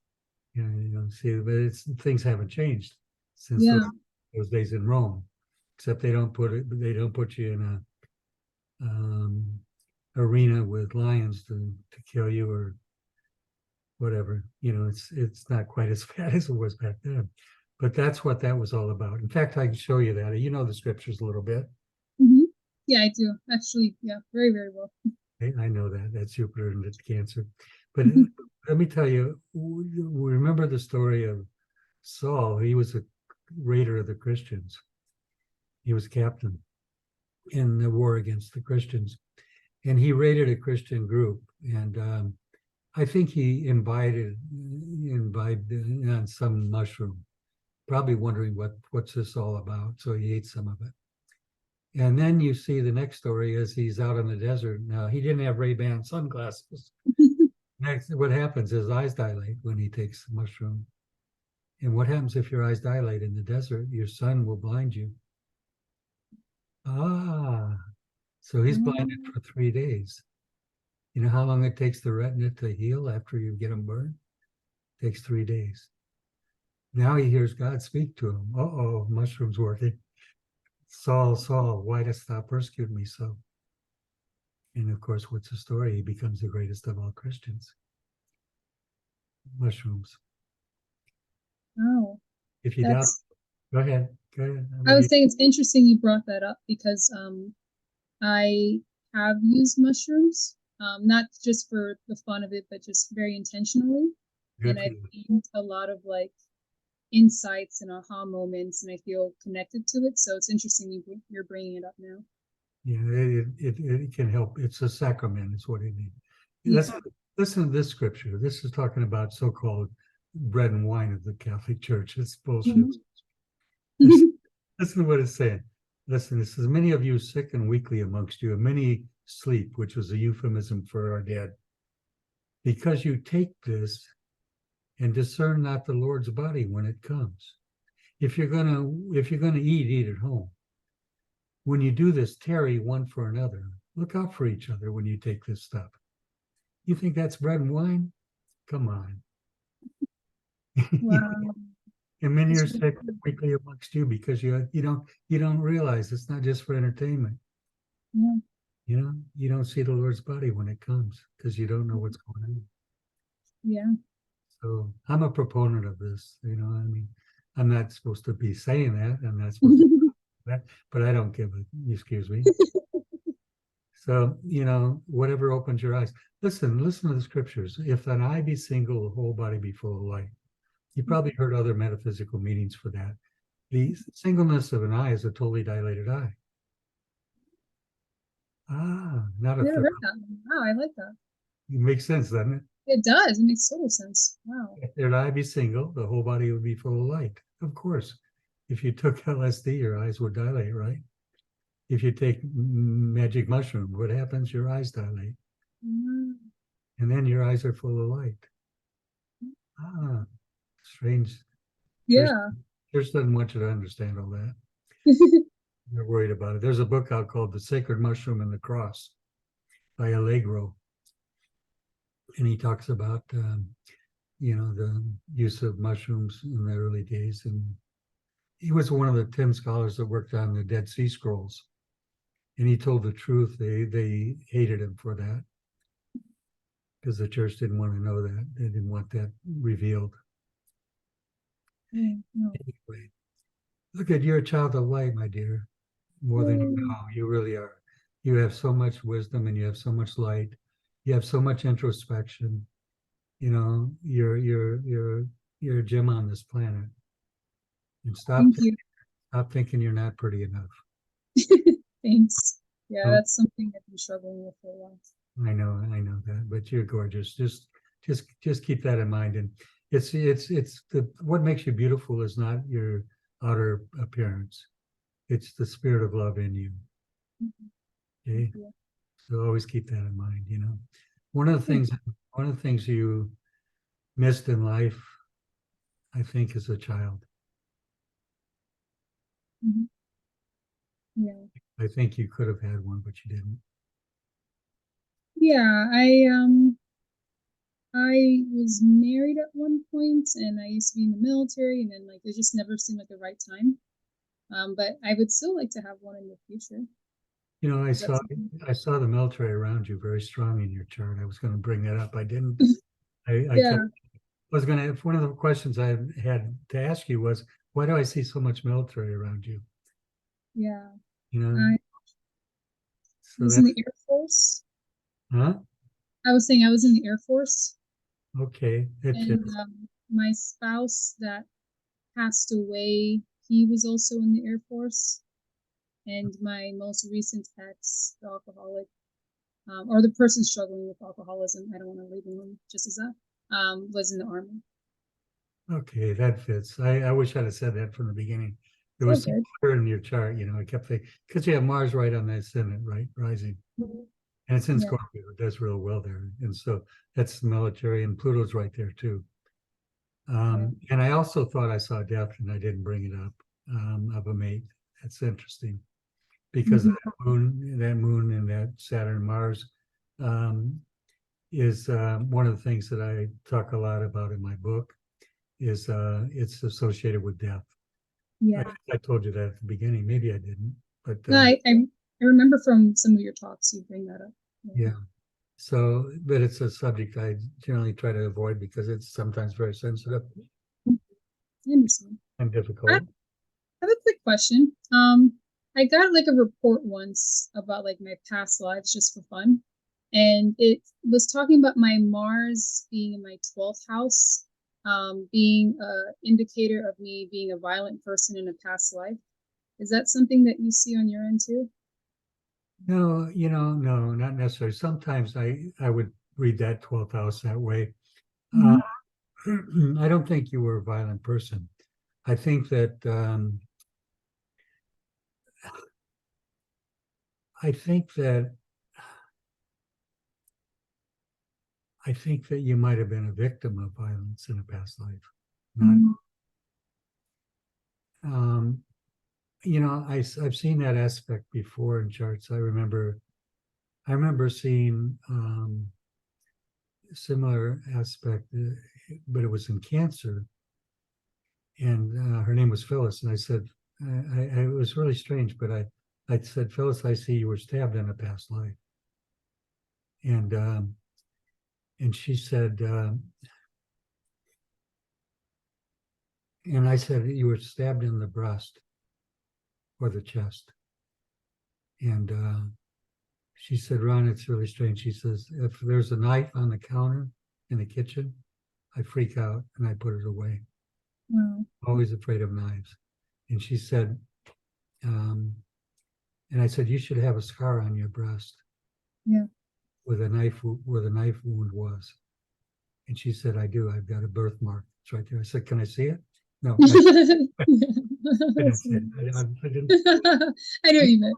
See, but things haven't changed since Yeah. those days in Rome, except they don't put you in a arena with lions to kill you or whatever. It's not quite as bad as it was back then. But that's what that was all about. In fact, I can show you that. You know the scriptures a little bit. Yeah, I do. Actually, yeah, very, very well. I know that. That's Jupiter and it's Cancer. But let me tell you, remember the story of Saul? He was a raider of the Christians. He was captain in the war against the Christians. And he raided a Christian group. And I think he imbibed on some mushroom, probably wondering what's this all about. So he ate some of it. And then you see the next story is he's out in the desert. Now, he didn't have Ray-Ban sunglasses. Next, what happens is eyes dilate when he takes the mushroom. And what happens if your eyes dilate in the desert? Your sun will blind you. So he's blinded for 3 days. You know how long it takes the retina to heal after you get them burned? It takes 3 days. Now he hears God speak to him. Mushrooms working. Saul, Saul, why dost thou persecute me so? And of course, what's the story? He becomes the greatest of all Christians. Mushrooms. Oh, If you doubt, go ahead. I was saying it's interesting you brought that up because I have used mushrooms, not just for the fun of it, but just very intentionally. And I've gained a lot of insights and aha moments, and I feel connected to it. So it's interesting you're bringing it up now. Yeah, it can help. It's a sacrament. It's what it is. Yeah. Listen to this scripture. This is talking about so-called bread and wine of the Catholic Church. It's bullshit. Listen, listen to what it's saying. Listen, it says, many of you sick and weakly amongst you, and many sleep, which was a euphemism for our dead. Because you take this and discern not the Lord's body when it comes. If you're gonna eat at home. When you do this, tarry one for another. Look out for each other when you take this stuff. You think that's bread and wine? Come on. Wow. And many are That's really sick cool. weakly amongst you because you don't realize it's not just for entertainment. Yeah. You don't see the Lord's body when it comes because you don't know what's going on. Yeah. So I'm a proponent of this. I mean, I'm not supposed to be saying that. I'm not supposed to do that, but I don't give a, excuse me. So, whatever opens your eyes. Listen to the scriptures. If an eye be single, the whole body be full of light. You probably heard other metaphysical meanings for that. The singleness of an eye is a totally dilated eye. Not a Never third. heard that one. Wow, I like that. It makes sense, doesn't it? It does. It makes total sense. Wow. If their eye be single, the whole body would be full of light. Of course. If you took LSD, your eyes would dilate, right? If you take magic mushroom, what happens? Your eyes dilate. Mm. And then your eyes are full of light. Strange. Yeah. Church doesn't want you to understand all that. They're worried about it. There's a book out called The Sacred Mushroom and the Cross by Allegro. And he talks about, the use of mushrooms in the early days. And he was one of the 10 scholars that worked on the Dead Sea Scrolls. And he told the truth. They hated him for that because the church didn't want to know that. They didn't want that revealed. No. Anyway, look at, you're a child of light, my dear. More than you know, you really are. You have so much wisdom and you have so much light. You have so much introspection. You're a gem on this planet. And Thank you. stop thinking you're not pretty enough. Thanks. Yeah, Oh, that's something I've been struggling with for a while. I know that, but you're gorgeous. Just keep that in mind. And it's what makes you beautiful is not your outer appearance. It's the spirit of love in you. Okay. Yeah. So always keep that in mind. One of the things you missed in life, I think, as a child. Mm-hmm. Yeah. I think you could have had one, but you didn't. Yeah, I was married at one point, and I used to be in the military, and then it just never seemed like the right time. But I would still like to have one in the future. I saw the military around you very strong in your chart. I was going to bring that up. I didn't. Yeah. One of the questions I had to ask you was, why do I see so much military around you? Yeah. I was in the Air Force. Huh? I was saying I was in the Air Force. Okay. And my spouse that passed away, he was also in the Air Force. And my most recent ex, the alcoholic, or the person struggling with alcoholism, I don't want to label him just as that, was in the Army. Okay, that fits. I wish I'd have said that from the beginning. There was some clear in your chart, I kept thinking, because you have Mars right on the ascendant, right, rising. Mm-hmm. And it's in Scorpio. It does real well there. And so that's the military, and Pluto's right there too. And I also thought I saw death, and I didn't bring it up, of a mate. That's interesting because that moon and that Saturn Mars is one of the things that I talk a lot about in my book. Is it's associated with death. Yeah, I told you that at the beginning. Maybe I didn't, but no, I remember from some of your talks you bring that up. Yeah. So, but it's a subject I generally try to avoid because it's sometimes very sensitive. I understand. And difficult. I have a quick question. I got a report once about my past lives just for fun, and it was talking about my Mars being in my 12th house. being an indicator of me being a violent person in a past life. Is that something that you see on your end too? No, no, not necessarily. Sometimes I would read that 12th house that way. Uh, I don't think you were a violent person. I think that I think that I think that you might have been a victim of violence in a past life. Not, I've seen that aspect before in charts. I remember seeing similar aspect, but it was in Cancer, and her name was Phyllis. And I said, it was really strange, but I said, Phyllis, I see you were stabbed in a past life, and she said, and I said, you were stabbed in the breast or the chest, and she said, Ron, it's really strange. She says, if there's a knife on the counter in the kitchen, I freak out and I put it away. Wow. Always afraid of knives. And she said, and I said, you should have a scar on your breast. Yeah. Where the knife wound was. And she said, I do. I've got a birthmark. It's right there. I said, can I see it? No. I didn't say it. I didn't. I know what you meant.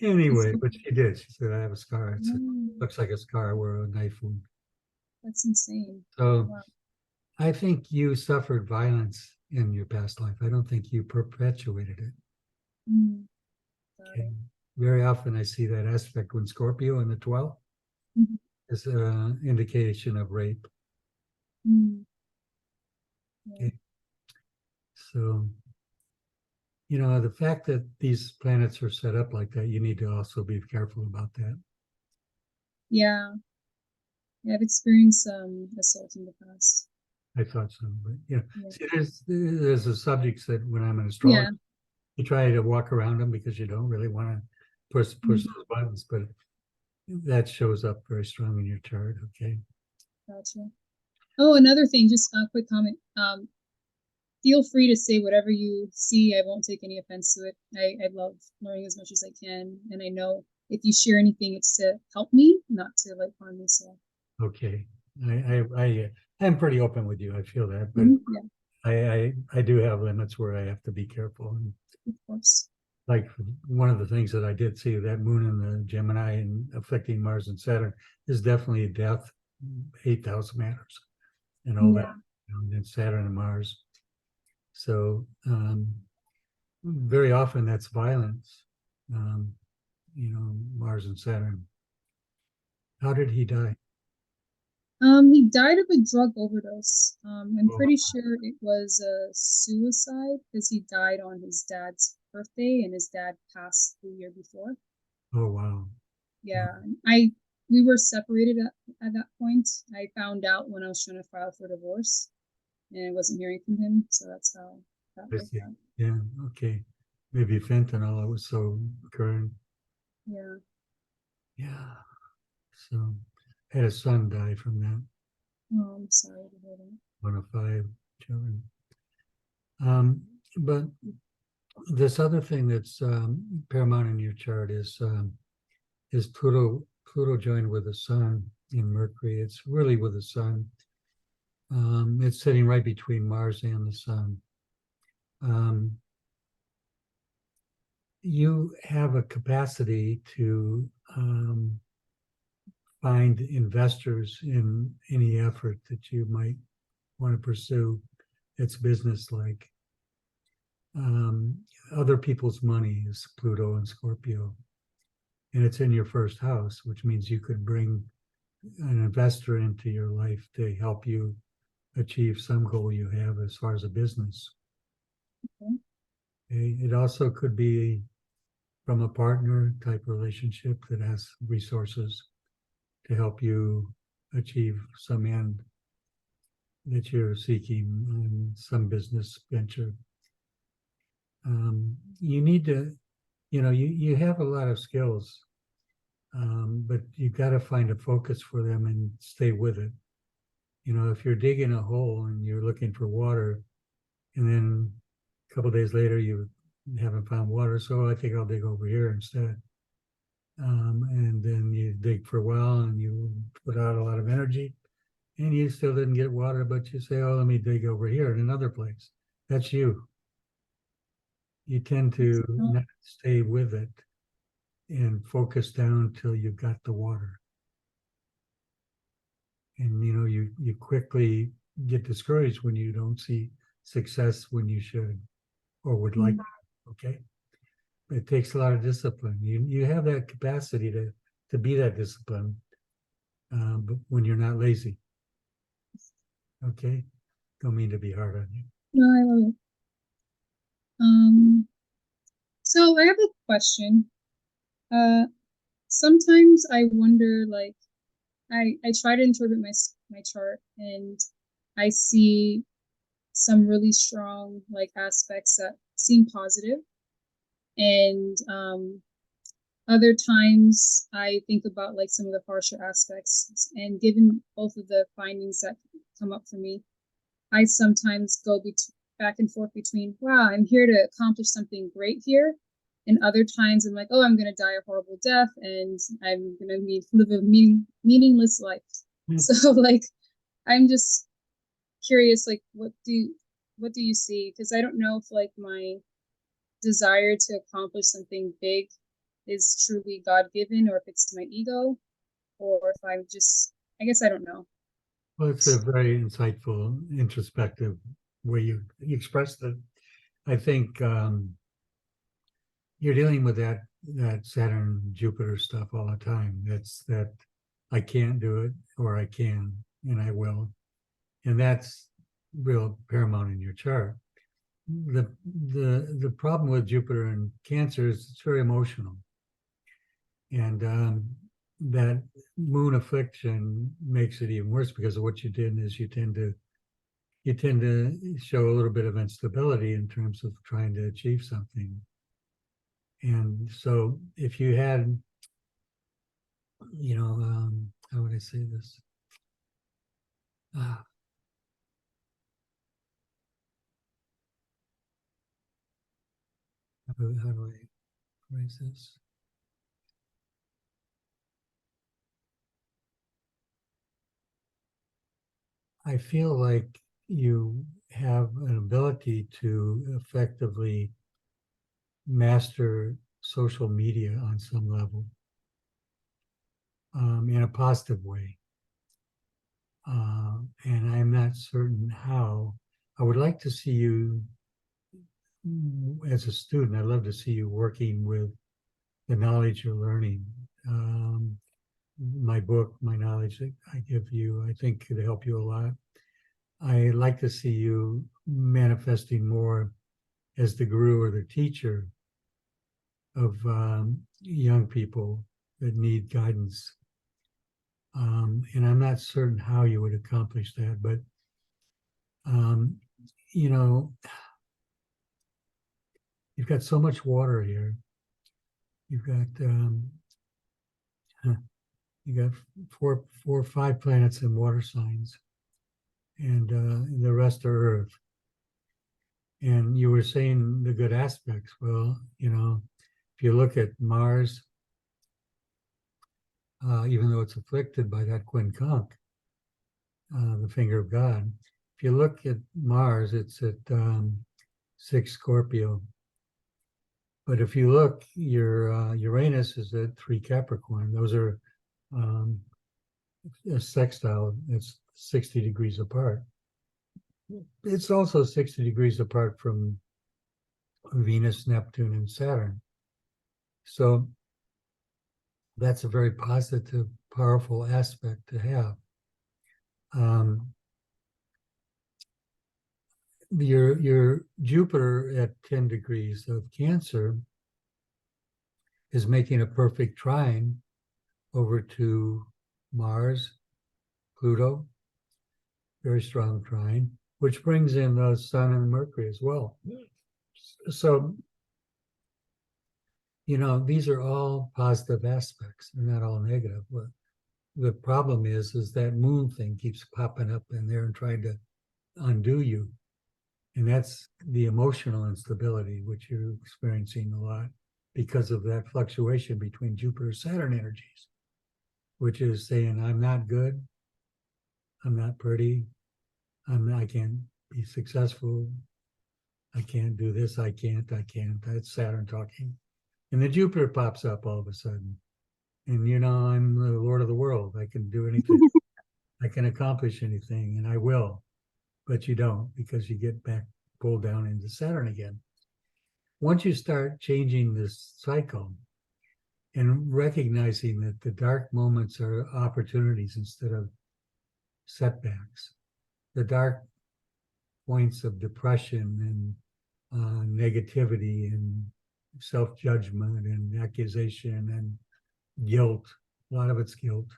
Anyway, but she did. She said, I have a scar. It looks like a scar where a knife wound. That's insane. So Wow. I think you suffered violence in your past life. I don't think you perpetuated it. Okay. Very often I see that aspect when Scorpio in the 12th is an indication of rape. Yeah. Okay. So, the fact that these planets are set up like that, you need to also be careful about that. Yeah. I've experienced assault in the past. I thought so, but see, there's a subjects that when I'm an astrologer, you try to walk around them because you don't really want to push those buttons, but that shows up very strong in your chart. Okay. Gotcha. Oh, another thing, just a quick comment. Feel free to say whatever you see. I won't take any offense to it. I love learning as much as I can, and I know if you share anything, it's to help me, not to harm me. So. Okay. I'm pretty open with you. I feel that, but I do have limits where I have to be careful. Of course. Like one of the things that I did see, that moon in the Gemini and afflicting Mars and Saturn is definitely death, 8th house matters and all that, and Saturn and Mars. So very often that's violence, Mars and Saturn. How did he die? He died of a drug overdose. I'm pretty sure it was a suicide because he died on his dad's birthday and his dad passed the year before. Oh, wow. Yeah. We were separated at that point. I found out when I was trying to file for divorce and I wasn't hearing from him. So that's how that worked out. Yeah. Okay. Maybe fentanyl was so current. Yeah. Yeah. So had a son die from that. Oh, I'm sorry to hear that. 1 of 5 children. But this other thing that's paramount in your chart is Pluto. Pluto joined with the Sun in Mercury. It's really with the Sun. It's sitting right between Mars and the Sun. You have a capacity to find investors in any effort that you might want to pursue. It's business-like. Other people's money is Pluto and Scorpio. And it's in your first house, which means you could bring an investor into your life to help you achieve some goal you have as far as a business. Okay. It also could be from a partner type relationship that has resources to help you achieve some end that you're seeking in some business venture. You need to, you have a lot of skills, but you got to find a focus for them and stay with it. You know, if you're digging a hole and you're looking for water, and then a couple of days later you haven't found water, so I think I'll dig over here instead. And then you dig for a while and you put out a lot of energy and you still didn't get water, but you say, oh, let me dig over here in another place. That's you. You tend to not stay with it and focus down till you've got the water. And you know, you quickly get discouraged when you don't see success when you should or would like to. Okay. It takes a lot of discipline. You have that capacity to be that discipline, but when you're not lazy. Okay. Don't mean to be hard on you. No, I love it. So I have a question. Sometimes I wonder, like, I try to interpret my chart, and I see some really strong like aspects that seem positive, and other times I think about like some of the harsher aspects. And given both of the findings that come up for me, I sometimes go back and forth between, wow, I'm here to accomplish something great here. And other times I'm like, oh, I'm going to die a horrible death and I'm going to live a meaningless life. So like, I'm just curious, like, what do you see? Because I don't know if like my desire to accomplish something big is truly God-given, or if it's my ego, or if I'm just, I guess I don't know. Well, it's a very insightful, introspective way you expressed it. I think you're dealing with that Saturn Jupiter stuff all the time. That's that I can't do it, or I can and I will, and that's real paramount in your chart. The problem with Jupiter and Cancer is it's very emotional, and that moon affliction makes it even worse because of what you did is you tend to show a little bit of instability in terms of trying to achieve something. And so if you had, you know, how would I say this? How do I phrase this? I feel like you have an ability to effectively master social media on some level, in a positive way. And I'm not certain how. I would like to see you as a student. I'd love to see you working with the knowledge you're learning. My book, my knowledge that I give you, I think could help you a lot. I like to see you manifesting more as the guru or the teacher of young people that need guidance. And I'm not certain how you would accomplish that, but you know, you've got so much water here. You've got four or five planets in water signs, and the rest are Earth. And you were saying the good aspects. Well, you know, if you look at Mars, even though it's afflicted by that quincunx, the finger of God, if you look at Mars, it's at 6 Scorpio. But if you look, your Uranus is at 3 Capricorn. Those are a sextile. It's 60 degrees apart. It's also 60 degrees apart from Venus, Neptune, and Saturn. So that's a very positive, powerful aspect to have. Your Jupiter at 10 degrees of Cancer is making a perfect trine over to Mars, Pluto, very strong trine, which brings in the Sun and Mercury as well. So, you know, these are all positive aspects. They're not all negative. But the problem is that moon thing keeps popping up in there and trying to undo you. And that's the emotional instability, which you're experiencing a lot because of that fluctuation between Jupiter Saturn energies, which is saying, I'm not good, I'm not pretty, I can't be successful, I can't do this, I can't. That's Saturn talking. And then Jupiter pops up all of a sudden. And I'm the Lord of the world. I can do anything. I can accomplish anything, and I will. But you don't, because you get back pulled down into Saturn again. Once you start changing this cycle and recognizing that the dark moments are opportunities instead of setbacks, the dark points of depression and negativity and self-judgment and accusation and guilt, a lot of it's guilt,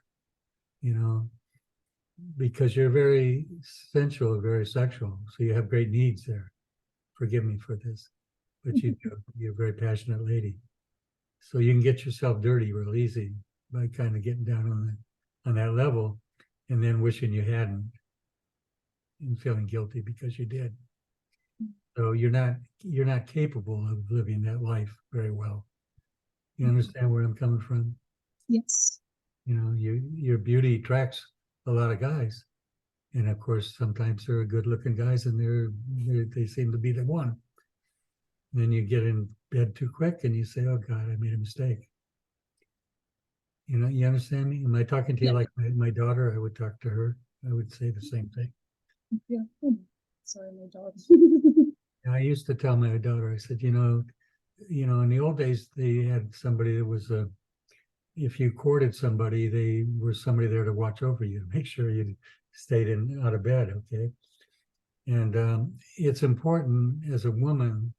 because you're very sensual, very sexual, so you have great needs there. Forgive me for this, but you're a very passionate lady, so you can get yourself dirty real easy by kind of getting down on that level, and then wishing you hadn't, and feeling guilty because you did. So you're not capable of living that life very well. You understand where I'm coming from? Yes. Your beauty attracts a lot of guys, and of course sometimes they're good-looking guys, and they seem to be the one. And then you get in bed too quick, and you say, "Oh God, I made a mistake." You understand me? Am I talking to you like my daughter? I would talk to her. I would say the same thing. Yeah. Oh, sorry, my dog. I used to tell my daughter, I said, in the old days they had somebody that was if you courted somebody, they were somebody there to watch over you, make sure you stayed out of bed, okay? And it's important as a woman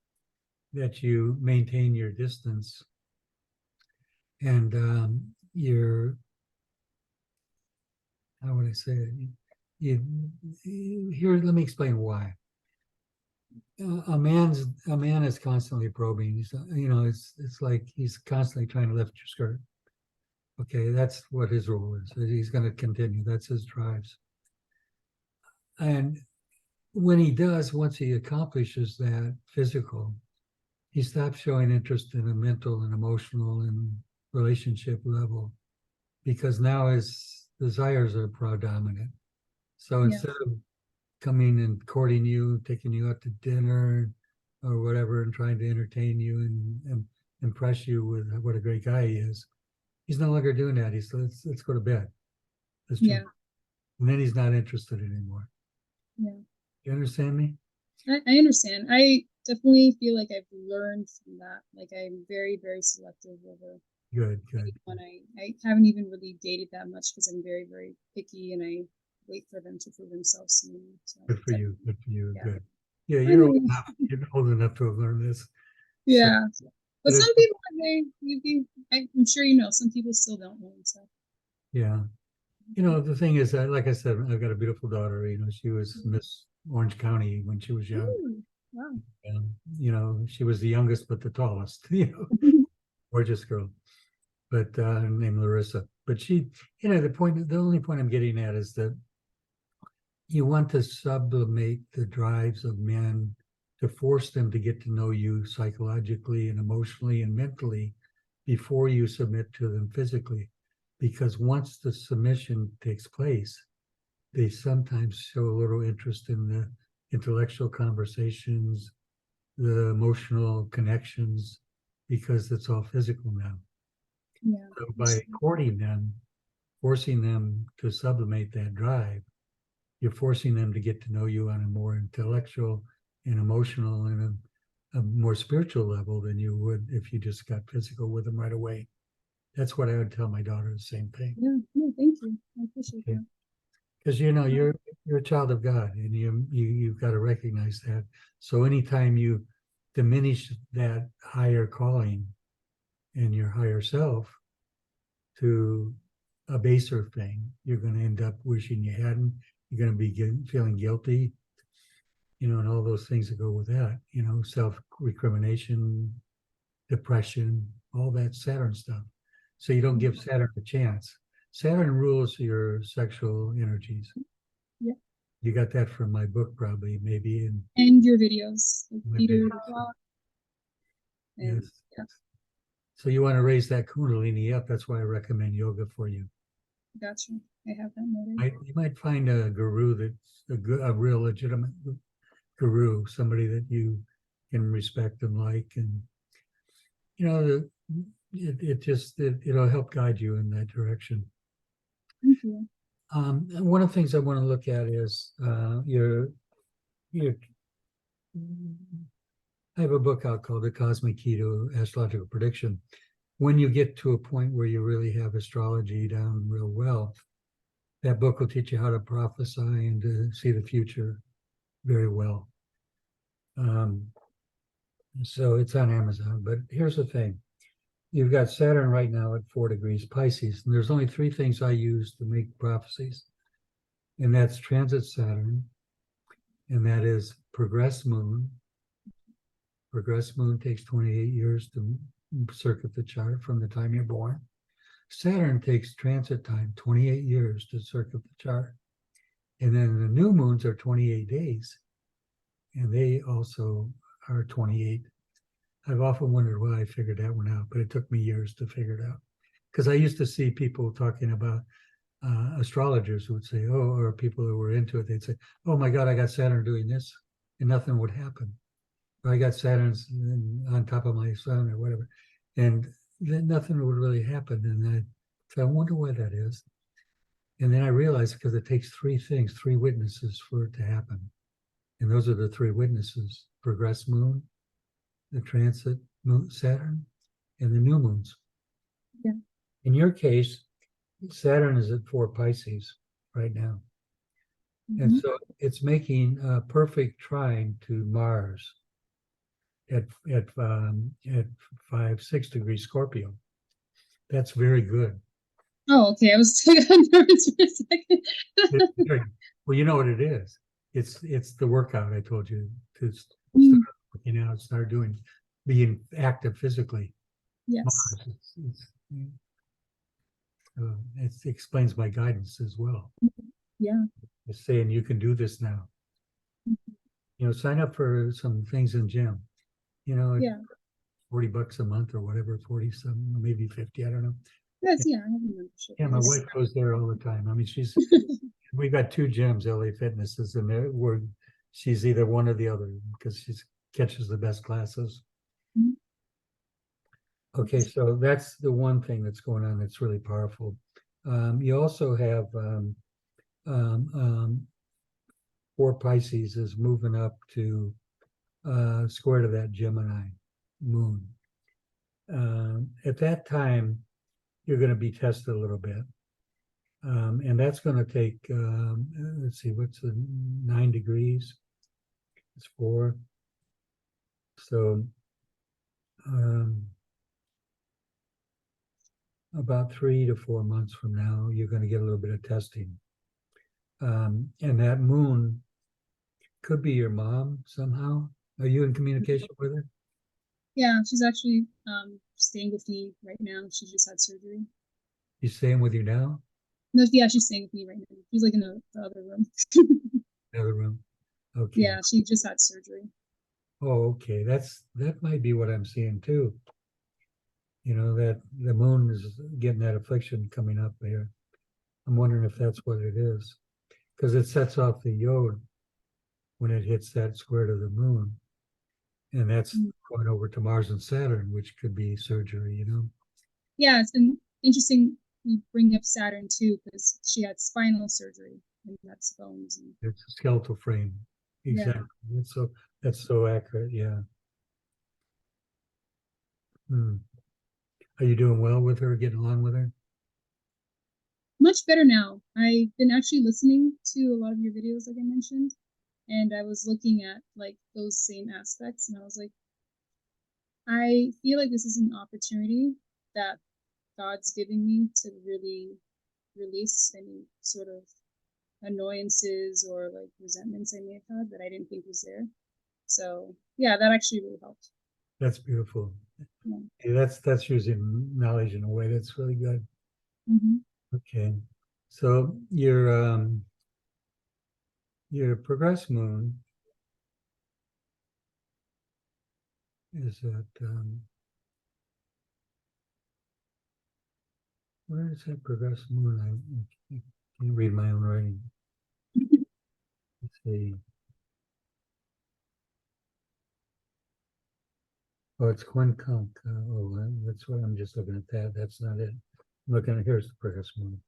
that you maintain your distance and how would I say it? Here, let me explain why. A man is constantly probing. It's like he's constantly trying to lift your skirt. Okay, that's what his role is. He's going to continue. That's his drives. And when he does, once he accomplishes that physical, he stops showing interest in a mental and emotional and relationship level, because now his desires are predominant. So instead of coming and courting you, taking you out to dinner or whatever, and trying to entertain you and impress you with what a great guy he is, he's no longer doing that. He's let's go to bed. And then he's not interested anymore. Yeah. You understand me? I understand. I definitely feel like I've learned from that. Like I'm very, very selective over Good. When I haven't even really dated that much because I'm very, very picky, and I wait for them to prove themselves to me. So Good for you. Good for you. Yeah. Good. Yeah, you're old enough to have learned this. Yeah. So, but some people, I'm sure some people still don't learn. So. Yeah. The thing is that, like I said, I've got a beautiful daughter. She was Miss Orange County when she was young. Ooh, wow. She was the youngest but the tallest. Gorgeous girl, but named Larissa. But she, the only point I'm getting at is that you want to sublimate the drives of men, to force them to get to know you psychologically and emotionally and mentally before you submit to them physically. Because once the submission takes place, they sometimes show a little interest in the intellectual conversations, the emotional connections, because it's all physical now. Yeah. So by courting them, forcing them to sublimate that drive, you're forcing them to get to know you on a more intellectual and emotional and a more spiritual level than you would if you just got physical with them right away. That's what I would tell my daughter, the same thing. Yeah, no, thank you. I appreciate that. Because you're a child of God, and you've got to recognize that. So anytime you diminish that higher calling and your higher self to a baser thing, you're going to end up wishing you hadn't. You're going to be feeling guilty, and all those things that go with that, self-recrimination, depression, all that Saturn stuff. So you don't give Saturn a chance. Saturn rules your sexual energies. Yeah. You got that from my book, probably, maybe. And your videos, like My Peter videos. the Clock. And Yes. yeah, So you want to raise that Kundalini up. That's why I recommend yoga for you. gotcha. I have that noted. You might find a guru that's a real legitimate guru, somebody that you can respect and like, and it'll help guide you in that direction. Thank you. One of the things I want to look at is your. I have a book out called The Cosmic Key to Astrological Prediction. When you get to a point where you really have astrology down real well, that book will teach you how to prophesy and to see the future very well. So it's on Amazon. But here's the thing. You've got Saturn right now at 4 degrees Pisces, and there's only 3 things I use to make prophecies. And that's transit Saturn, and that is progress moon. Progress moon takes 28 years to circuit the chart from the time you're born. Saturn takes transit time, 28 years to circuit the chart. And then the new moons are 28 days, and they also are 28. I've often wondered why I figured that one out, but it took me years to figure it out. Because I used to see people talking about astrologers who would say, oh, or people who were into it, they'd say, oh my God, I got Saturn doing this, and nothing would happen. Or I got Saturn on top of my sun or whatever, and then nothing would really happen. And so I wonder why that is. And then I realized because it takes 3 things, 3 witnesses for it to happen. And those are the 3 witnesses: progress moon, the transit moon, Saturn, and the new moons. Yeah. In your case, Saturn is at 4 Pisces right now. And so it's making a perfect trine to Mars at 5-6 degrees Scorpio. That's very good. Oh, okay. I was nervous for a second. Well, you know what it is. It's the workout I told you to start working out, start being active physically. Yes. It explains my guidance as well. Yeah. It's saying you can do this now. Sign up for some things in gym. Yeah. $40 a month or whatever, 47, maybe 50, I don't know. Yes, yeah, I have a membership. Yeah, my wife goes there all the time. I mean, we've got 2 gyms, LA Fitnesses, and she's either one or the other because she catches the best classes. Okay, so that's the one thing that's going on that's really powerful. You also have 4 Pisces is moving up to square to that Gemini moon. At that time, you're going to be tested a little bit. And that's going to take, let's see, what's the 9 degrees? It's 4. So about 3 to 4 months from now, you're going to get a little bit of testing. And that moon could be your mom somehow. Are you in communication with her? Yeah, she's actually staying with me right now. She just had surgery. She's staying with you now? No, yeah, she's staying with me right now. She's like in the other room. The other room. Okay. Yeah, she just had surgery. Oh, okay. That might be what I'm seeing too. That the moon is getting that affliction coming up there. I'm wondering if that's what it is, because it sets off the yod when it hits that square to the moon, and that's going over to Mars and Saturn, which could be surgery. Yeah, it's been interesting. You bring up Saturn too, because she had spinal surgery, and that's bones. It's a skeletal frame. Exactly. Yeah. That's so accurate. Yeah. Are you doing well with her? Getting along with her? Much better now. I've been actually listening to a lot of your videos, like I mentioned, and I was looking at like those same aspects, and I was like, I feel like this is an opportunity that God's giving me to really release any sort of annoyances or like resentments I may have had that I didn't think was there. So yeah, that actually really helped. That's beautiful. Yeah. Yeah, that's using knowledge in a way that's really good. Okay. So your progress moon is at where is that progress moon? I can't read my own writing. Let's see. Oh, it's quincunx. That's what I'm just looking at. That. That's not it. I'm looking at here's the progress moon.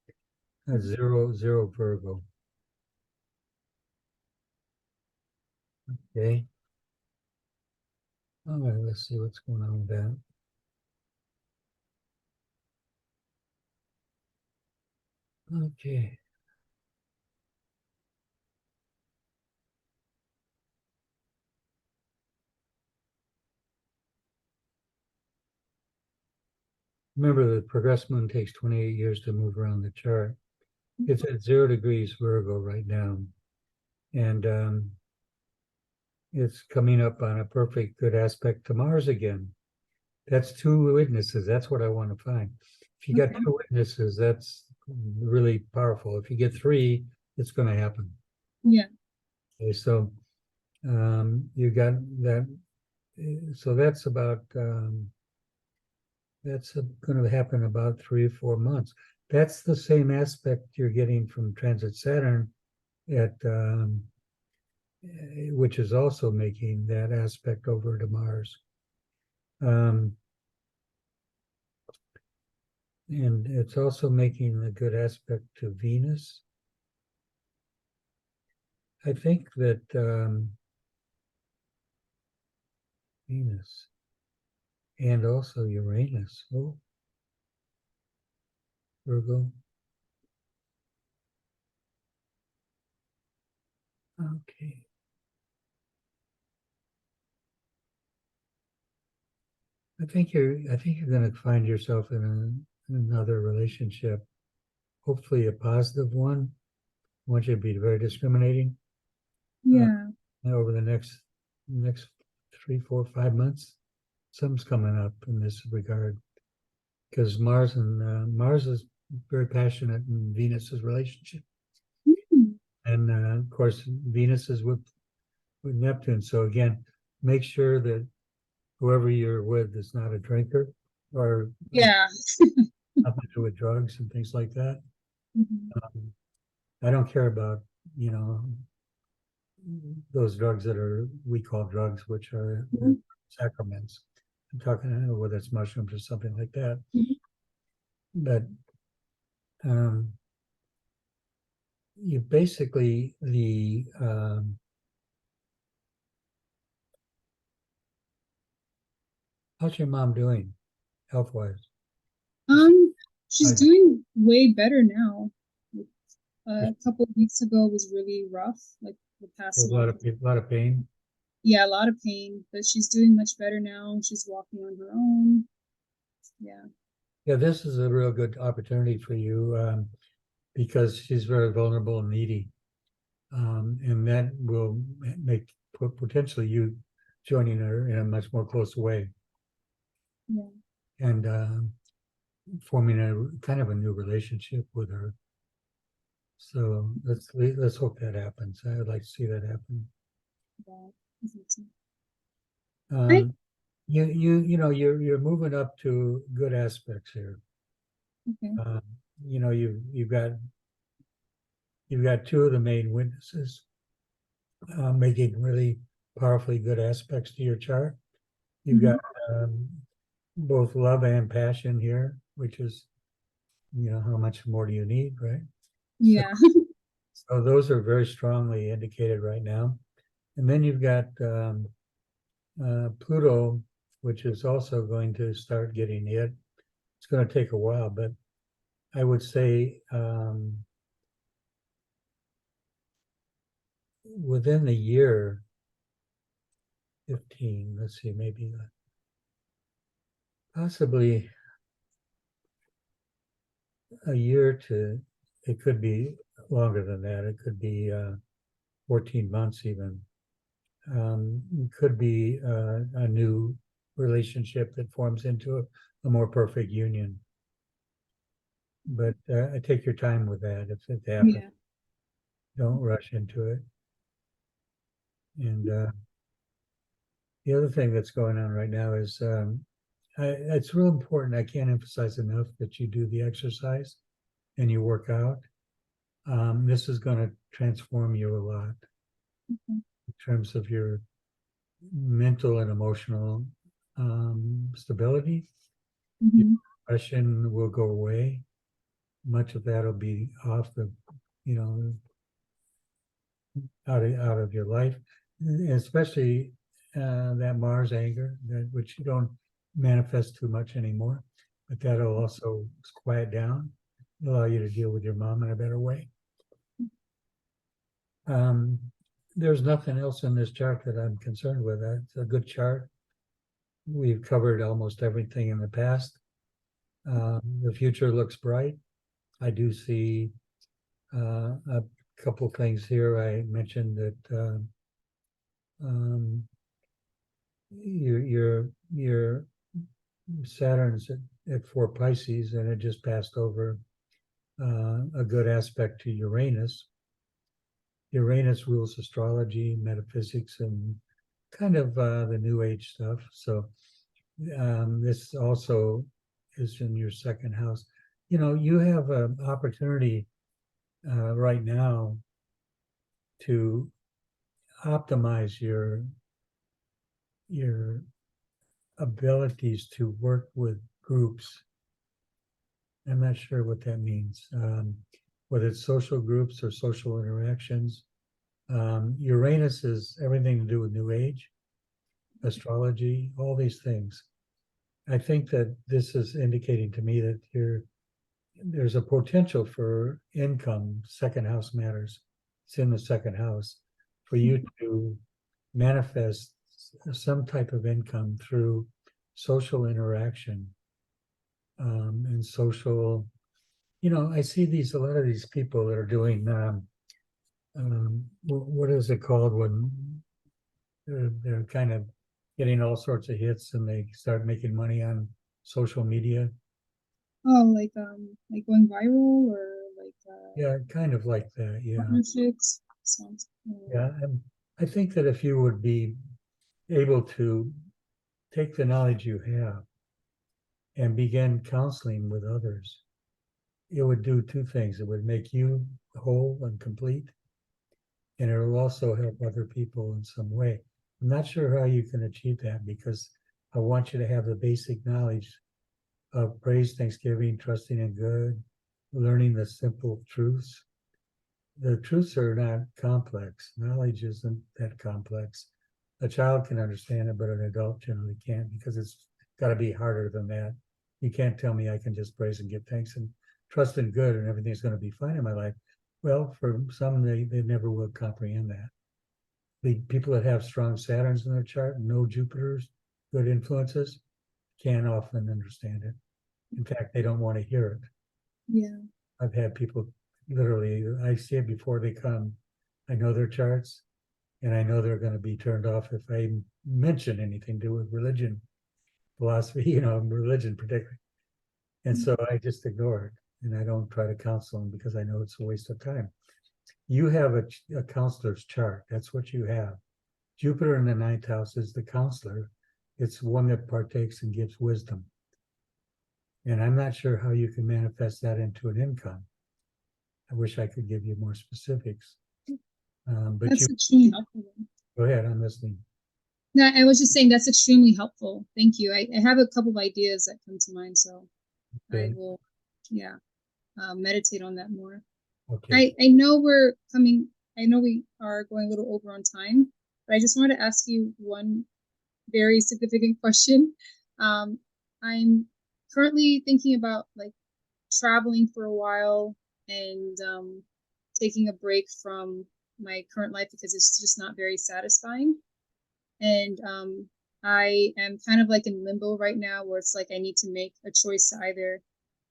That's 0 Virgo. Okay. All right. Let's see what's going on with that. Okay. Remember, the progress moon takes 28 years to move around the chart. It's at 0 degrees Virgo right now. And it's coming up on a perfect good aspect to Mars again. That's 2 witnesses. That's what I want to find. If you got 2 witnesses, that's really powerful. If you get 3, it's going to happen. Yeah. Okay, so you got that. So that's about that's going to happen about 3 or 4 months. That's the same aspect you're getting from transit Saturn at which is also making that aspect over to Mars. And it's also making a good aspect to Venus. I think that Venus and also Uranus. Oh, Virgo. Okay. I think you're going to find yourself in another relationship, hopefully a positive one. I want you to be very discriminating. Yeah. Over the next 3, 4, 5 months, something's coming up in this regard because Mars is very passionate in Venus's relationship, and of course Venus is with Neptune. So again, make sure that whoever you're with is not a drinker or Yeah. nothing to do with drugs and things like that. Mhm. I don't care about those drugs that we call drugs, which are Mhm. sacraments. I'm talking whether it's mushrooms or something like that. Mhm. But you basically how's your mom doing health wise? She's I doing way better now. A couple of weeks ago was really rough, like the a past month. lot of pain. Yeah, a lot of pain, but she's doing much better now. She's walking on her own. Yeah. Yeah, this is a real good opportunity for you because she's very vulnerable and needy, and that will make potentially you joining her in a much more close way Yeah. and forming a kind of a new relationship with her. So let's hope that happens. I would like to see that happen. Yeah. I think so. Um, you're moving up to good aspects here. Okay. Um, you know you've got 2 of the main witnesses making really powerfully good aspects to your chart. You've got both love and passion here, which is how much more do you need, right? So, Yeah. so those are very strongly indicated right now. And then you've got Pluto, which is also going to start getting hit. It's going to take a while, but I would say within the year 15, let's see, maybe possibly a year to, it could be longer than that. It could be 14 months even. Could be a new relationship that forms into a more perfect union. but take your time with that if it happens. Yeah. Don't rush into it. And the other thing that's going on right now is it's real important. I can't emphasize enough that you do the exercise and you work out. This is going to transform you a lot in terms of your mental and emotional stability. Mm-hmm. Depression will go away. Much of that will be off the, out of your life, especially that Mars anger, which you don't manifest too much anymore, but that'll also quiet down, allow you to deal with your mom in a better way. There's nothing else in this chart that I'm concerned with. It's a good chart. We've covered almost everything in the past. The future looks bright. I do see a couple things here. I mentioned that your Saturn's at 4 Pisces, and it just passed over a good aspect to Uranus. Uranus rules astrology, metaphysics, and kind of the New Age stuff. So this also is in your second house. You have an opportunity right now to optimize your abilities to work with groups. I'm not sure what that means, whether it's social groups or social interactions. Uranus is everything to do with New Age, astrology, all these things. I think that this is indicating to me that there's a potential for income. Second house matters. It's in the second house for you to manifest some type of income through social interaction and social. I see a lot of these people that are doing what is it called when they're kind of getting all sorts of hits and they start making money on social media. Oh, like going viral or Yeah, kind of like that. Yeah. partnerships. Yeah. And I think that if you would be able to take the knowledge you have and begin counseling with others, it would do two things. It would make you whole and complete, and it will also help other people in some way. I'm not sure how you can achieve that because I want you to have the basic knowledge of praise, thanksgiving, trusting in good, learning the simple truths. The truths are not complex. Knowledge isn't that complex. A child can understand it, but an adult generally can't because it's got to be harder than that. You can't tell me I can just praise and give thanks and trust in good and everything's going to be fine in my life. Well, for some, they never will comprehend that. The people that have strong Saturns in their chart, no Jupiters, good influences, can't often understand it. In fact, they don't want to hear it. Yeah. I've had people literally, I see it before they come. I know their charts, and I know they're going to be turned off if I mention anything to do with religion, philosophy, religion particularly. And so I just ignore it, and I don't try to counsel them because I know it's a waste of time. You have a counselor's chart. That's what you have. Jupiter in the 9th house is the counselor. It's one that partakes and gives wisdom. And I'm not sure how you can manifest that into an income. I wish I could give you more specifics. But That's extremely helpful. Go ahead, I'm listening. No, I was just saying that's extremely helpful. Thank you. I have a couple of ideas that come to mind, so okay. I will, meditate on that more. Okay. I know we are going a little over on time, but I just wanted to ask you one very significant question. I'm currently thinking about traveling for a while and taking a break from my current life because it's just not very satisfying. And I am kind of in limbo right now where it's I need to make a choice to either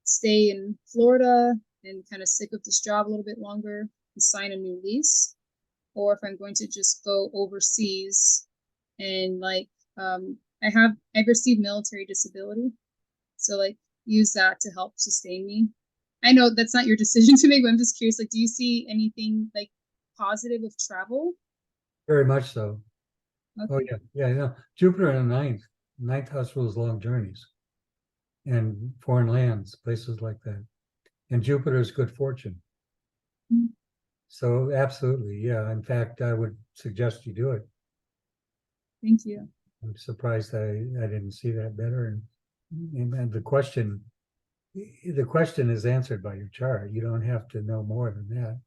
stay in Florida and kind of stick with this job a little bit longer and sign a new lease, or if I'm going to just go overseas and I've received military disability, so use that to help sustain me. I know that's not your decision to make, but I'm just curious, like, do you see anything like positive of travel? Very much so. Oh Okay. yeah, yeah. No, Jupiter in the ninth house rules long journeys and foreign lands, places like that. And Jupiter is good fortune. Mm, So absolutely, yeah. In fact, I would suggest you do it. thank you. I'm surprised I didn't see that better. And the question is answered by your chart. You don't have to know more than that.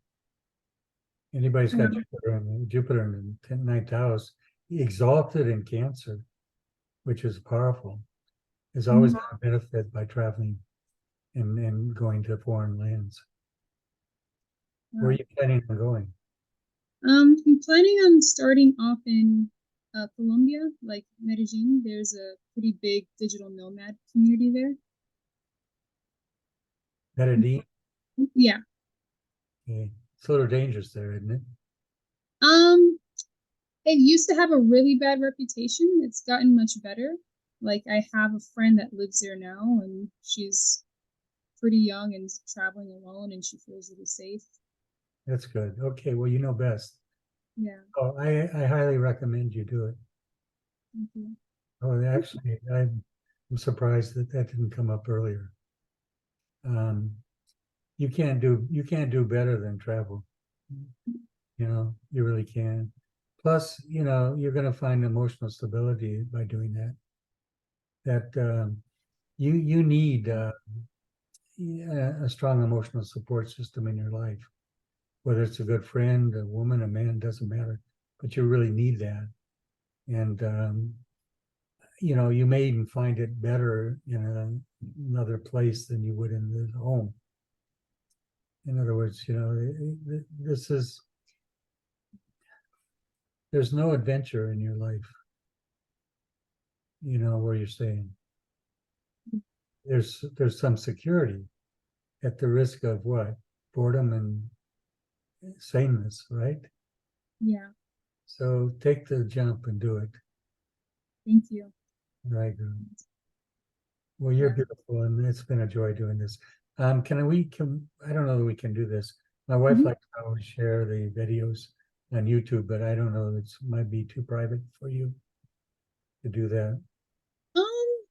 Anybody's got Um, Jupiter in the ninth house, exalted in Cancer, which is powerful, is always mm, going to benefit by traveling and going to foreign lands. Where are wow. you planning on going? I'm planning on starting off in Colombia, like Medellin. There's a pretty big digital nomad community there. Medellin? Yeah. Okay. It's a little dangerous there, isn't it? Um, it used to have a really bad reputation. It's gotten much better. Like I have a friend that lives there now, and she's pretty young and traveling alone, and she feels really safe. That's good. Okay, well, you know best. Yeah. Oh, I highly recommend you do it. Thank you. Oh, actually, I'm surprised that that didn't come up earlier. Um, you can't do better than travel. You know, you really can. Plus, you know, you're going to find emotional stability by doing that. That you need a strong emotional support system in your life, whether it's a good friend, a woman, a man, doesn't matter. But you really need that, and you know, you may even find it better in another place than you would in the home. In other words, you know, this is there's no adventure in your life, you know, where you're staying. There's some security at the risk of what? Boredom and sameness, right? Yeah. So take the jump and do it. Thank you. Right. Well, you're Yeah. beautiful, and it's been a joy doing this. Can I don't know that we can do this. My wife Mhm. likes to always share the videos on YouTube, but I don't know, it might be too private for you to do that. Um,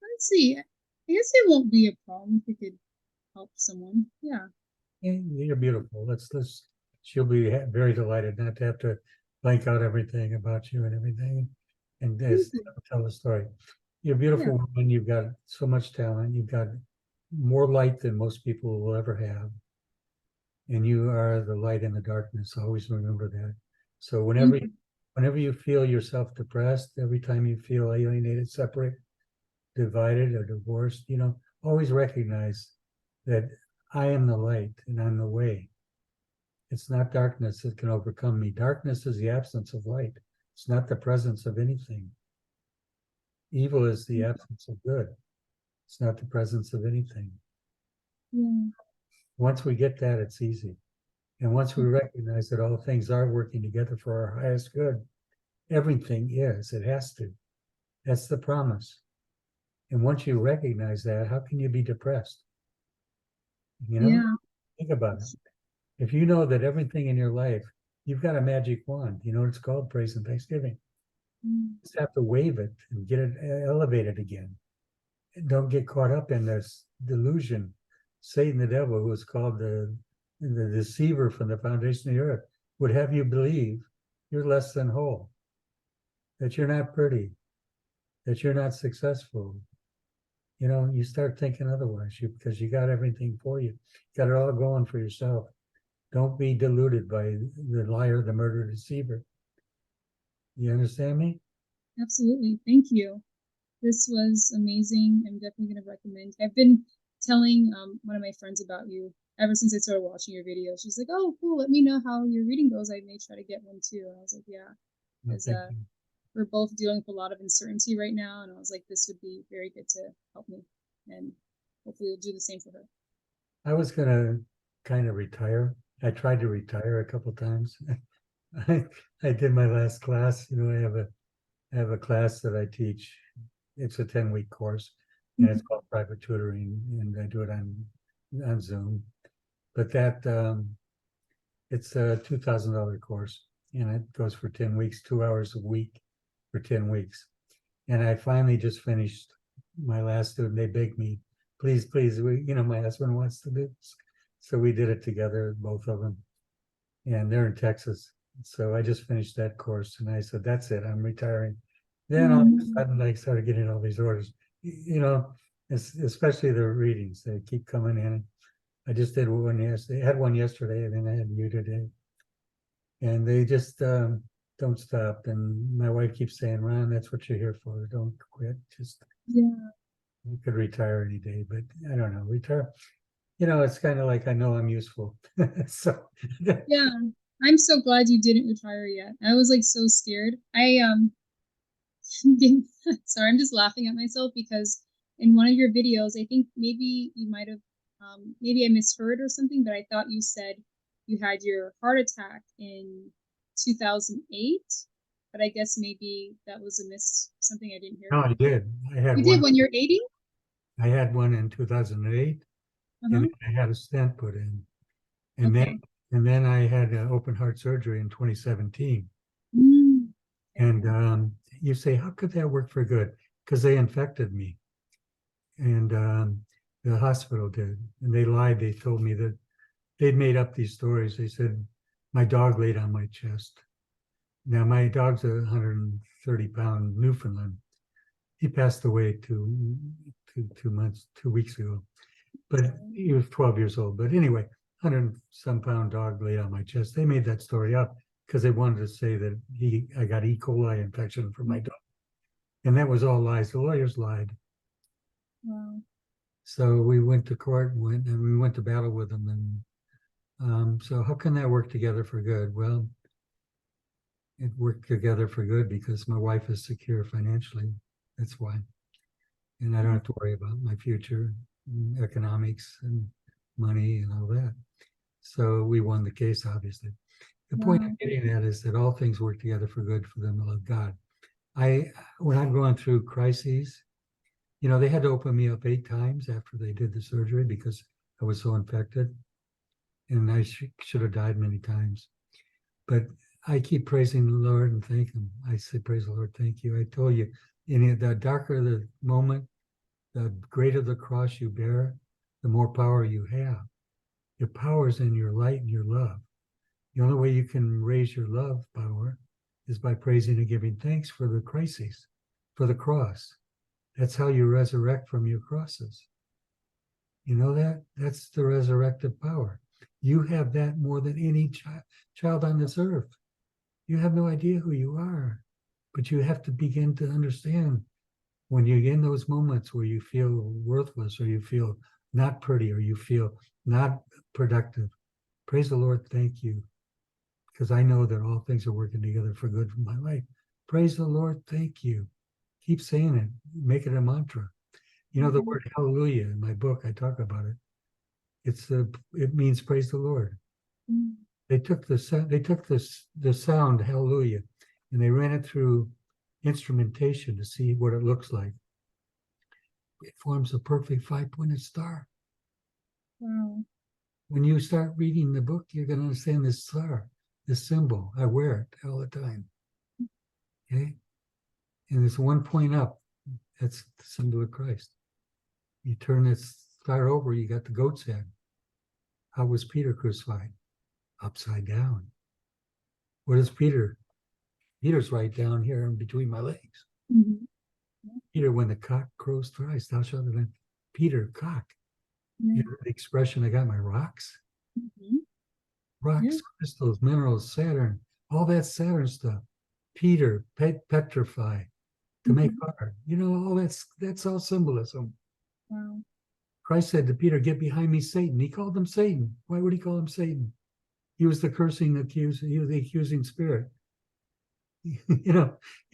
let's see. I guess it won't be a problem if we could help someone. Yeah. Yeah, you're beautiful. Let's she'll be very delighted not to have to blank out everything about you and everything and Thank just you. tell the story. You're a Yeah. beautiful woman. You've got so much talent. You've got more light than most people will ever have. And you are the light in the darkness. Always remember that. So Thank you. whenever you feel yourself depressed, every time you feel alienated, separate, divided, or divorced, you know, always recognize that I am the light and I'm the way. It's not darkness that can overcome me. Darkness is the absence of light. It's not the presence of anything. Evil is the absence of good. It's not the presence of anything. Yeah. Once we get that, it's easy. And once we recognize that all things are working together for our highest good, everything is, it has to. That's the promise. And once you recognize that, how can you be depressed? You know, Yeah. think about it. If you know that everything in your life, you've got a magic wand, you know what it's called? Praise and thanksgiving. Mm, You just have to wave it and get it elevated again. And don't get caught up in this delusion. Satan, the devil, who is called the deceiver from the foundation of the earth, would have you believe you're less than whole, that you're not pretty, that you're not successful. You know, you start thinking otherwise because you got everything for you, got it all going for yourself. Don't be deluded by the liar, the murderer, deceiver. You understand me? absolutely. Thank you. This was amazing. I'm definitely going to recommend. I've been telling one of my friends about you ever since I started watching your videos. She's like, "Oh, cool. Let me know how your reading goes. I may try to get one too." And I was like, "Yeah," No, because thank you. we're both dealing with a lot of uncertainty right now, and I was like, "This would be very good to help me," and hopefully, you'll do the same for her. I was gonna kind of retire. I tried to retire a couple times. I, I did my last class. You know, I have a class that I teach. It's a 10-week course, and it's Mhm. called private tutoring, and I do it on on Zoom. But that it's a $2,000 course, and it goes for 10 weeks, 2 hours a week for 10 weeks. And I finally just finished my last student. They begged me, please, please, my husband wants to do this. So we did it together, both of them. And they're in Texas. So I just finished that course, and I said, that's it, I'm retiring. Then all of a sudden I started getting all these orders, especially the readings. They keep coming in. I just did one yesterday. I had one yesterday, and then I had you today. And they just don't stop. And my wife keeps saying, Ron, that's what you're here for. Don't quit. Just, you could retire any day, but I don't know. Retire. It's kind of like I know I'm useful. So Yeah, I'm so glad you didn't retire yet. I was like so scared. Sorry, I'm just laughing at myself because in one of your videos, I think maybe you might have, maybe I misheard or something, but I thought you said you had your heart attack in 2008. But I guess maybe that was something I didn't hear. no, I did. I had You one. did when you're 80? I had one in 2008, and I had a stent put in, and Okay. then I had open heart surgery in 2017. And you say, how could that work for good? Because they infected me, and the hospital did, and they lied. They told me that they'd made up these stories. They said my dog laid on my chest. Now my dog's a 130-pound Newfoundland. He passed away 2 weeks ago, but he was 12 years old. But anyway, 100-some-pound dog laid on my chest. They made that story up because they wanted to say that I got E. coli infection from my dog, and that was all lies. The lawyers lied. Wow. So we went to court and we went to battle with them. And so how can that work together for good? Well, it worked together for good because my wife is secure financially. That's why. And I don't have to worry about my future, economics and money and all that. So we won the case, obviously. The point I'm getting at is that all things work together for good for them to love God. When I'm going through crises, they had to open me up 8 times after they did the surgery because I was so infected, and I should have died many times. But I keep praising the Lord and thank Him. I say, praise the Lord, thank you. I told you, the darker the moment, the greater the cross you bear, the more power you have. Your power is in your light and your love. The only way you can raise your love power is by praising and giving thanks for the crises, for the cross. That's how you resurrect from your crosses. You know that? That's the resurrective power. You have that more than any child on this earth. You have no idea who you are, but you have to begin to understand when you're in those moments where you feel worthless or you feel not pretty or you feel not productive. Praise the Lord, thank you, because I know that all things are working together for good for my life. Praise the Lord, thank you. Keep saying it, make it a mantra. The word hallelujah in my book, I talk about it. It means praise the Lord. They took the sound hallelujah, and they ran it through instrumentation to see what it looks like. It forms a perfect 5-pointed star. Wow. When you start reading the book, you're going to understand this star, this symbol. I wear it all the time. Okay, and it's 1 point up. That's the symbol of Christ. You turn this star over, you got the goat's head. How was Peter crucified? Upside down. What is Peter? Peter's right down here in between my legs. Peter, when the cock crows thrice, thou shalt have been Peter, cock. The expression, I got my rocks. Rocks, crystals, minerals, Saturn, all that Saturn stuff. Peter, petrify, to make hard. All that's all symbolism. Wow. Christ said to Peter, get behind me, Satan. He called him Satan. Why would he call him Satan? He was the cursing accuser. He was the accusing spirit.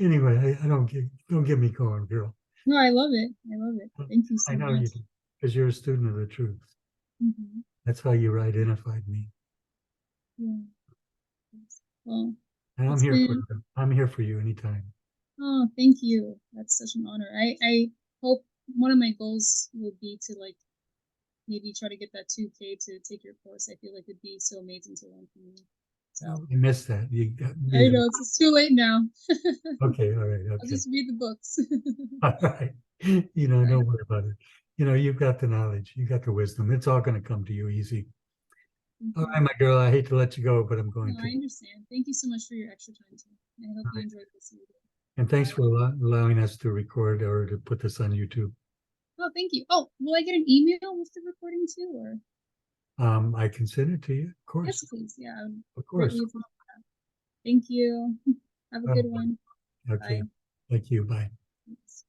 Anyway, I don't get me going, girl. No, I love it. I love it. Thank you so I know much. you do, because you're a student of the truth. That's how you identified me. Yeah. Well, And I'm here for you. I'm here for you anytime. Oh, thank you. That's such an honor. I hope one of my goals will be to maybe try to get that 2K to take your course. I feel like it'd be so amazing to learn from you. So I missed that. I know it's too late now. Okay, all right, I'll okay. just read the books. All right. Don't worry about it. You've got the knowledge, you got the wisdom. It's all going to come to you easy. All right, my girl, I hate to let you go, but I'm going No, to. I understand. Thank you so much for your extra time too. I hope you enjoyed this video. And thanks for allowing us to record or to put this on YouTube. Oh, thank you. Oh, will I get an email with the recording too, or? I can send it to you, of course. Yes, please. Yeah, I would Of course. greatly appreciate that. Thank you. Have a good one. Okay. Bye. Thank you. Bye. Thanks.